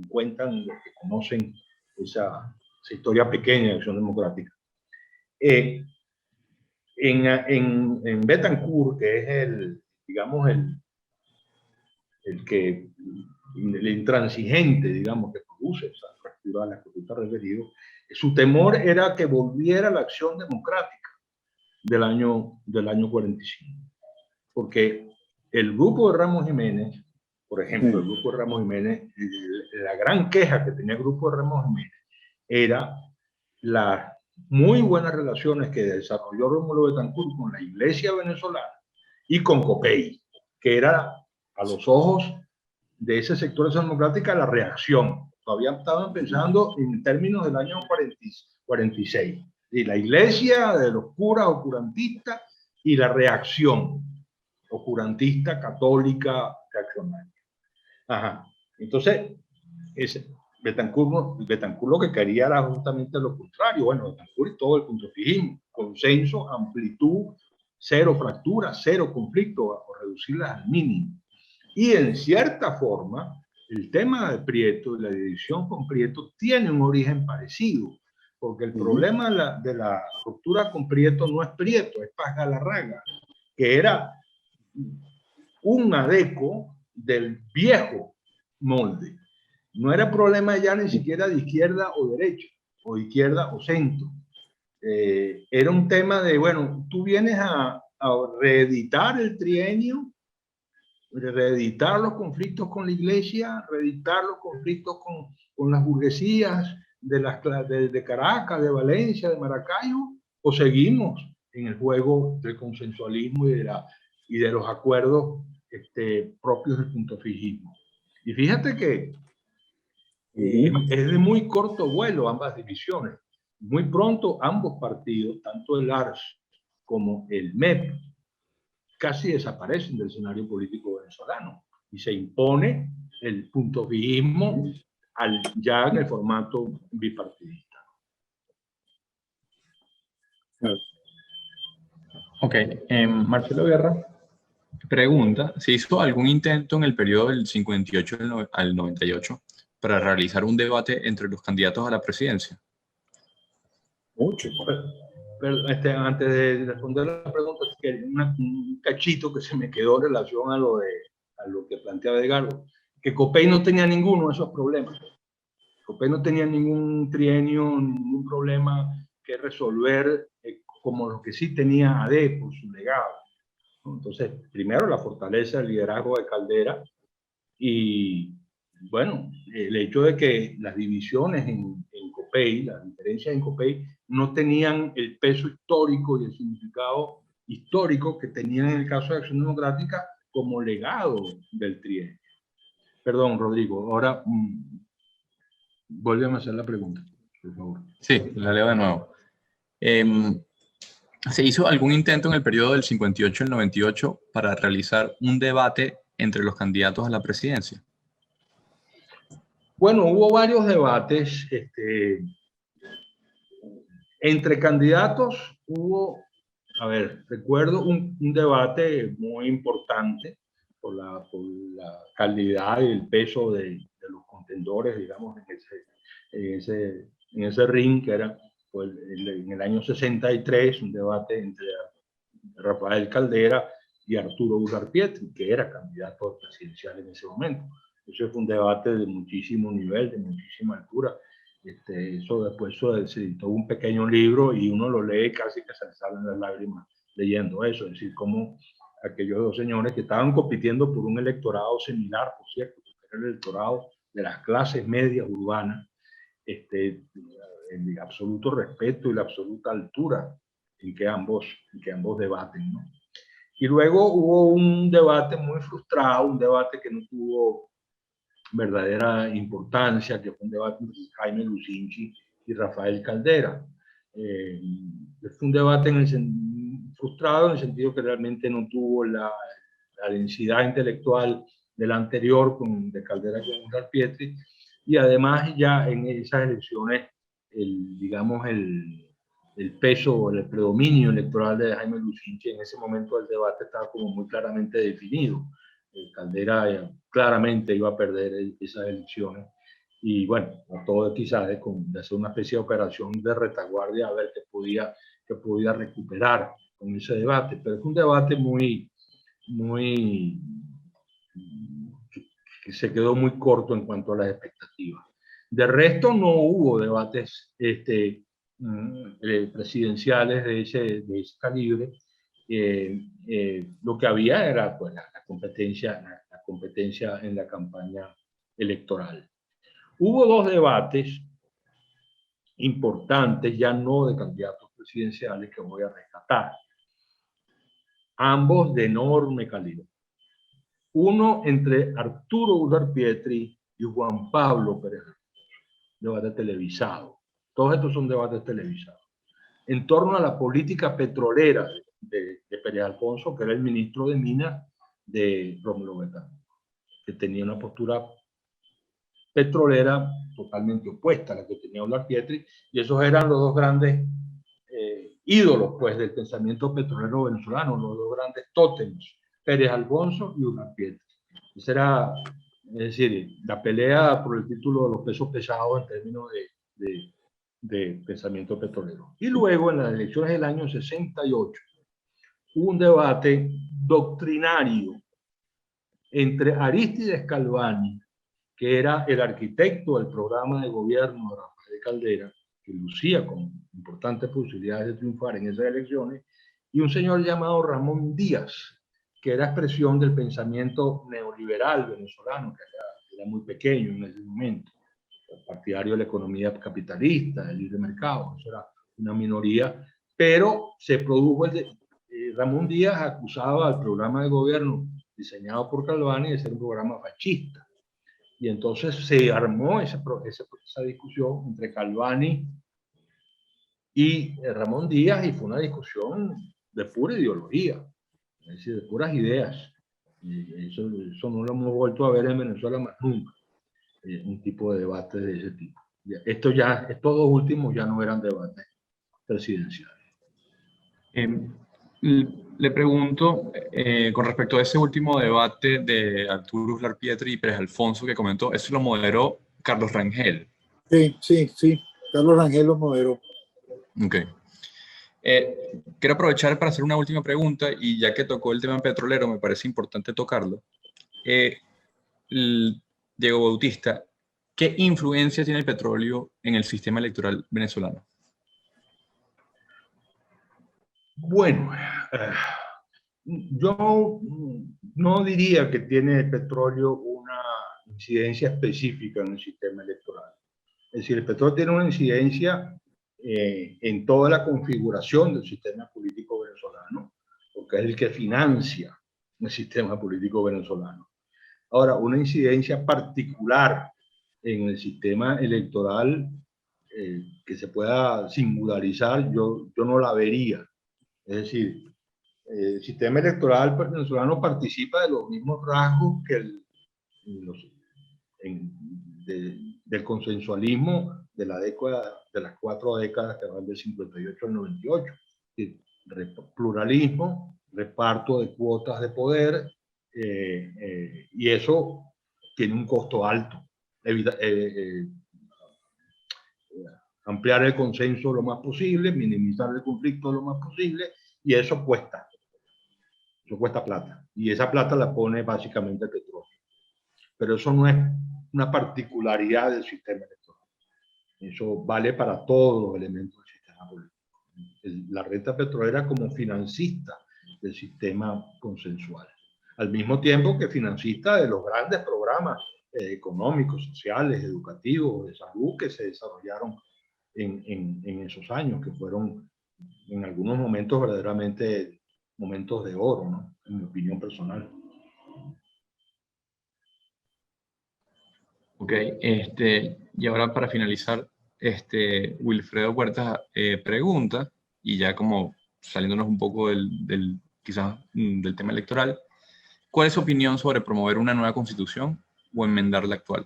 cuentan los que conocen esa historia pequeña de Acción Democrática. En Betancourt, que es el intransigente, digamos, que produce esa fractura a la que tú te has referido, su temor era que volviera la Acción Democrática del año 45. Porque el grupo de Ramos Jiménez, por ejemplo, el grupo de Ramos Jiménez, la gran queja que tenía el grupo de Ramos Jiménez era las muy buenas relaciones que desarrolló Rómulo Betancourt con la iglesia venezolana y con COPEI, que era a los ojos de ese sector de Acción Democrática la reacción. Todavía estaban pensando en términos del año 46. Y la iglesia de los curas oscurantistas y la reacción oscurantista, católica, reaccionaria. Ajá. Entonces, Betancourt lo que quería era justamente lo contrario. Bueno, Betancourt y todo el puntofijismo, consenso, amplitud, cero fracturas, cero conflicto, o reducirlas al mínimo. Y en cierta forma, el tema de Prieto y la división con Prieto tiene un origen parecido, porque el problema de la ruptura con Prieto no es Prieto, es Paz Galarraga, que era un adeco del viejo molde. No era problema ya ni siquiera de izquierda o derecha, o izquierda o centro. Era un tema de, bueno, tú vienes a reeditar el trienio, reeditar los conflictos con la iglesia, reeditar los conflictos con las burguesías de Caracas, de Valencia, de Maracaibo, o seguimos en el juego del consensualismo y de los acuerdos propios del puntofijismo. Y fíjate que es de muy corto vuelo ambas divisiones. Muy pronto ambos partidos, tanto el ARS como el MEP, casi desaparecen del escenario político venezolano y se impone el puntofijismo ya en el formato bipartidista. Ok, Marcelo Guerra pregunta, ¿se hizo algún intento en el periodo del 58 al 98 para realizar un debate entre los candidatos a la presidencia? Mucho. Pero, antes de responder la pregunta, un cachito que se me quedó en relación a lo que planteaba Edgardo, que COPEI no tenía ninguno de esos problemas. COPEI no tenía ningún trienio, ningún problema que resolver, como lo que sí tenía AD por su legado. Entonces, primero la fortaleza del liderazgo de Caldera y, bueno, el hecho de que las divisiones en COPEI, las diferencias en COPEI, no tenían el peso histórico y el significado histórico que tenían en el caso de Acción Democrática como legado del trienio. Perdón, Rodrigo, ahora vuélveme a hacer la pregunta, por favor. Sí, la leo de nuevo. ¿Se hizo algún intento en el periodo del 58 al 98 para realizar un debate entre los candidatos a la presidencia? Bueno, hubo varios debates. Entre candidatos hubo, recuerdo un debate muy importante por la calidad y el peso de los contendores, digamos, en ese ring, que era pues, en el año 63, un debate entre Rafael Caldera y Arturo Ugarte, que era candidato presidencial en ese momento. Eso fue un debate de muchísimo nivel, de muchísima altura. Eso después se editó un pequeño libro y uno lo lee casi que se le salen las lágrimas leyendo eso. Es decir, como aquellos dos señores que estaban compitiendo por un electorado similar, por cierto, que era el electorado de las clases medias urbanas, el absoluto respeto y la absoluta altura en que ambos debaten, ¿no? Y luego hubo un debate muy frustrado, un debate que no tuvo verdadera importancia, que fue un debate entre Jaime Lucinchi y Rafael Caldera. Fue un debate frustrado en el sentido que realmente no tuvo la densidad intelectual del anterior, de Caldera con Garpietri, y además ya en esas elecciones, digamos, el peso, el predominio electoral de Jaime Lucinchi en ese momento del debate estaba como muy claramente definido. Caldera claramente iba a perder esas elecciones y bueno, trató quizás de hacer una especie de operación de retaguardia a ver qué podía recuperar con ese debate, pero es un debate que se quedó muy corto en cuanto a las expectativas. De resto no hubo debates presidenciales de ese calibre. Lo que había era pues, la competencia en la campaña electoral. Hubo dos debates importantes, ya no de candidatos presidenciales, que voy a rescatar. Ambos de enorme calidad. Uno entre Arturo Uslar-Pietri y Juan Pablo Pérez, debate televisado. Todos estos son debates televisados. En torno a la política petrolera de Pérez Alfonso, que era el ministro de Minas de Rómulo Betancourt, que tenía una postura petrolera totalmente opuesta a la que tenía Uslar-Pietri, y esos eran los dos grandes ídolos pues, del pensamiento petrolero venezolano, los dos grandes tótems, Pérez Alfonso y Uslar-Pietri. Esa era, es decir, la pelea por el título de los pesos pesados en términos de pensamiento petrolero. Y luego, en las elecciones del año 68, hubo un debate doctrinario entre Arístides Calvani, que era el arquitecto del programa de gobierno de Rafael Caldera, que lucía con importantes posibilidades de triunfar en esas elecciones, y un señor llamado Ramón Díaz, que era expresión del pensamiento neoliberal venezolano, que era muy pequeño en ese momento, partidario de la economía capitalista, del libre mercado, eso era una minoría, pero se produjo Ramón Díaz acusaba al programa de gobierno diseñado por Calvani de ser un programa fascista. Y entonces se armó esa discusión entre Calvani y Ramón Díaz, y fue una discusión de pura ideología, es decir, de puras ideas. Eso no lo hemos vuelto a ver en Venezuela más nunca, un tipo de debate de ese tipo. Estos dos últimos ya no eran debates presidenciales. Le pregunto, con respecto a ese último debate de Arturo Uslar-Pietri y Pérez Alfonso que comentó, eso lo moderó Carlos Rangel. Sí. Carlos Rangel lo moderó. Ok. Quiero aprovechar para hacer una última pregunta, y ya que tocó el tema petrolero, me parece importante tocarlo. Diego Bautista, ¿qué influencia tiene el petróleo en el sistema electoral venezolano? Bueno, yo no diría que tiene el petróleo una incidencia específica en el sistema electoral. Es decir, el petróleo tiene una incidencia en toda la configuración del sistema político venezolano, porque es el que financia el sistema político venezolano. Ahora, una incidencia particular en el sistema electoral que se pueda singularizar, yo no la vería. Es decir, el sistema electoral venezolano participa de los mismos rasgos que del consensualismo de las 4 décadas que van del 58 al 98. Pluralismo, reparto de cuotas de poder, y eso tiene un costo alto. Ampliar el consenso lo más posible, minimizar el conflicto lo más posible, y eso cuesta plata, y esa plata la pone básicamente el petróleo. Pero eso no es una particularidad del sistema electoral. Eso vale para todos los elementos del sistema político. La renta petrolera como financista del sistema consensual. Al mismo tiempo que financista de los grandes programas económicos, sociales, educativos, de salud que se desarrollaron en esos años, que fueron en algunos momentos verdaderamente momentos de oro, ¿no? En mi opinión personal. Ok, y ahora para finalizar, Wilfredo Huerta pregunta, y ya como saliéndonos un poco quizás del tema electoral, ¿cuál es su opinión sobre promover una nueva constitución o enmendar la actual?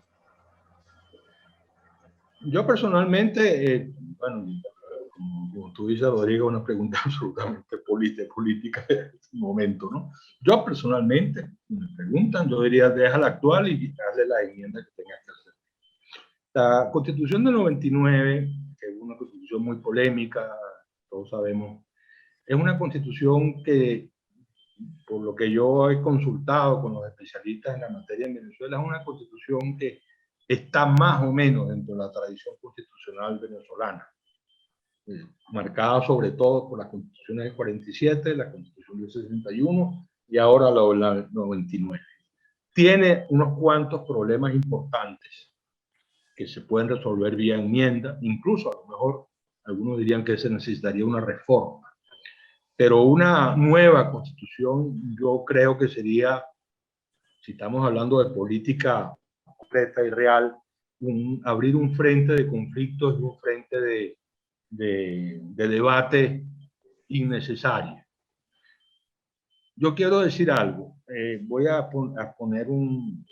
Yo personalmente, bueno, como tú dices, Rodrigo, una pregunta absolutamente política de este momento, ¿no? Yo personalmente, me preguntan, yo diría, deja la actual y hazle la enmienda que tengas que hacer. La Constitución del 99, que es una constitución muy polémica, todos sabemos, es una constitución que, por lo que yo he consultado con los especialistas en la materia en Venezuela, es una constitución que está más o menos dentro de la tradición constitucional venezolana, marcada sobre todo por las constituciones del 47, la constitución del 61 y ahora la 99. Tiene unos cuantos problemas importantes que se pueden resolver vía enmienda, incluso a lo mejor algunos dirían que se necesitaría una reforma. Pero una nueva constitución yo creo que sería, si estamos hablando de política concreta y real, abrir un frente de conflictos y un frente de debate innecesario. Yo quiero decir algo, voy a poner un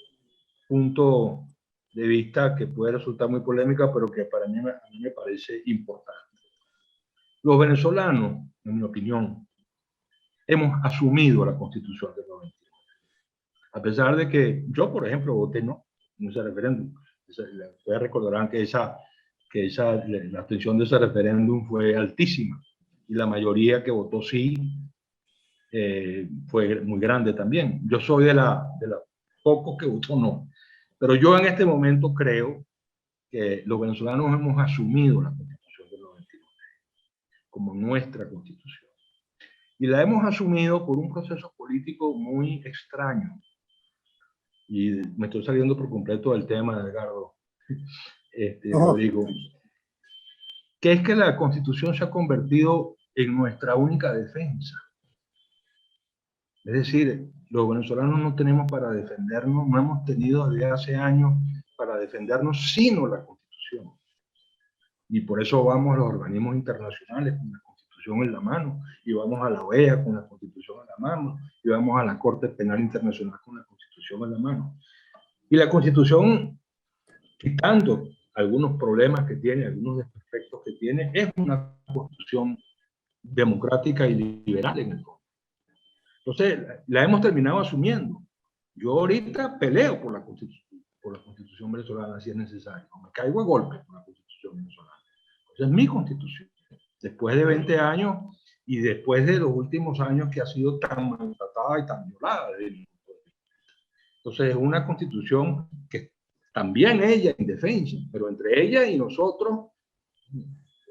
punto de vista que puede resultar muy polémica, pero que para mí, a mí me parece importante. Los venezolanos, en mi opinión, hemos asumido la Constitución del 99. A pesar de que yo, por ejemplo, voté no en ese referéndum. Ustedes recordarán que la abstención de ese referéndum fue altísima y la mayoría que votó sí fue muy grande también. Yo soy de los pocos que votó no. Pero yo en este momento creo que los venezolanos hemos asumido la Constitución del 99 como nuestra Constitución. Y la hemos asumido por un proceso político muy extraño. Y me estoy saliendo por completo del tema, Edgardo, Rodrigo, que es que la Constitución se ha convertido en nuestra única defensa. Es decir, los venezolanos no tenemos para defendernos, no hemos tenido desde hace años para defendernos sino la Constitución. Y por eso vamos a los organismos internacionales con la Constitución en la mano, y vamos a la OEA con la Constitución en la mano, y vamos a la Corte Penal Internacional con la Constitución en la mano. Y la Constitución, quitando algunos problemas que tiene, algunos desperfectos que tiene, es una Constitución democrática y liberal en el fondo. Entonces, la hemos terminado asumiendo. Yo ahorita peleo por la Constitución venezolana si es necesario. Me caigo a golpes por la Constitución venezolana. Esa es mi Constitución. Después de 20 años y después de los últimos años que ha sido tan maltratada y tan violada. Entonces, es una Constitución que también ella indefensa, pero entre ella y nosotros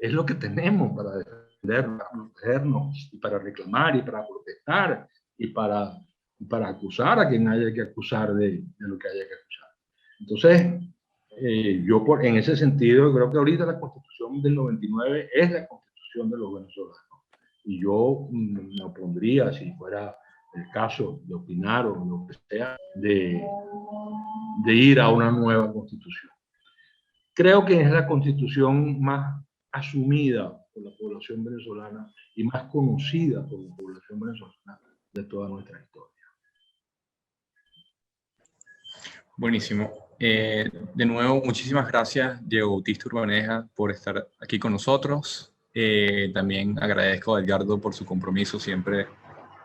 es lo que tenemos para defendernos, para protegernos, y para reclamar, y para protestar, y para acusar a quien haya que acusar de lo que haya que acusar. Entonces, yo en ese sentido creo que ahorita la Constitución del 99 es la Constitución de los venezolanos. Y yo me opondría, si fuera el caso de opinar o lo que sea, de ir a una nueva Constitución. Creo que es la Constitución más asumida por la población venezolana y más conocida por la población venezolana de toda nuestra historia. Buenísimo. De nuevo, muchísimas gracias, Diego Bautista Urbaneja, por estar aquí con nosotros. También agradezco a Edgardo por su compromiso siempre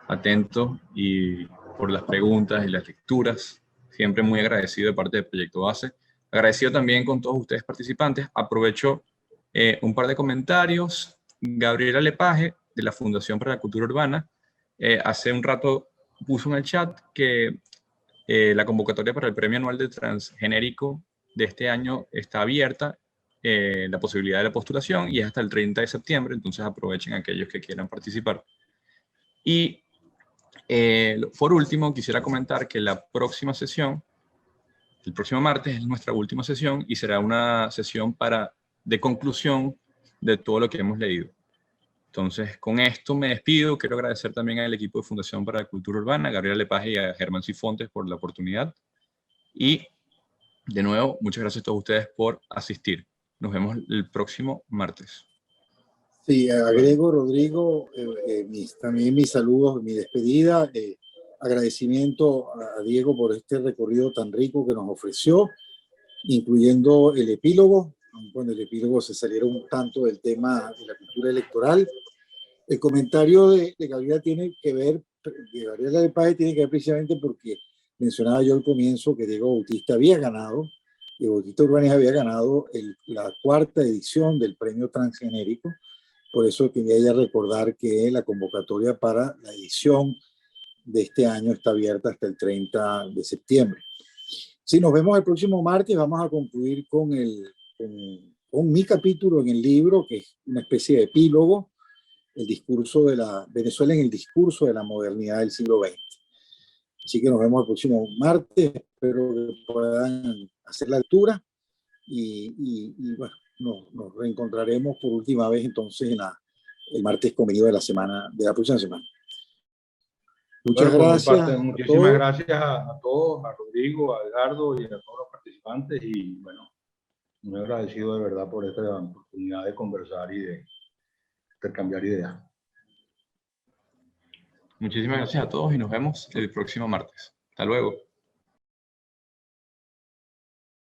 atento y por las preguntas y las lecturas. Siempre muy agradecido de parte del Proyecto Base. Agradecido también con todos ustedes participantes. Aprovecho un par de comentarios. Gabriela Lepage, de la Fundación para la Cultura Urbana, hace un rato puso en el chat que la convocatoria para el Premio Anual de Transgenérico de este año está abierta, la posibilidad de la postulación, y es hasta el 30 de septiembre, entonces aprovechen aquellos que quieran participar. Y por último, quisiera comentar que la próxima sesión, el próximo martes, es nuestra última sesión y será una sesión de conclusión de todo lo que hemos leído. Entonces, con esto me despido. Quiero agradecer también al equipo de Fundación para la Cultura Urbana, a Gabriela Lepage y a Germán Cifontes por la oportunidad. Y, de nuevo, muchas gracias a todos ustedes por asistir. Nos vemos el próximo martes. Sí, agrego, Rodrigo, también mis saludos, mi despedida. Agradecimiento a Diego por este recorrido tan rico que nos ofreció, incluyendo el epílogo. Bueno, el epílogo se salieron un tanto del tema de la cultura electoral. El comentario de Gabriela tiene que ver, de Gabriela del Paje tiene que ver precisamente porque mencionaba yo al comienzo que Diego Bautista había ganado, Diego Bautista Urbanes había ganado la 4ª edición del premio transgenérico. Por eso quería ya recordar que la convocatoria para la edición de este año está abierta hasta el 30 de septiembre. Si nos vemos el próximo martes, vamos a concluir con mi capítulo en el libro, que es una especie de epílogo, el discurso de la Venezuela en el discurso de la modernidad del siglo XX. Así que nos vemos el próximo martes, espero que puedan hacer la lectura y bueno, nos reencontraremos por última vez entonces el martes convenido de la próxima semana. Muchas Bueno, gracias. Parte, muchísimas gracias a todos, a Rodrigo, a Edgardo y a todos los participantes. Y bueno, muy agradecido de verdad por esta oportunidad de conversar y de intercambiar ideas. Muchísimas gracias a todos y nos vemos el próximo martes. Hasta luego.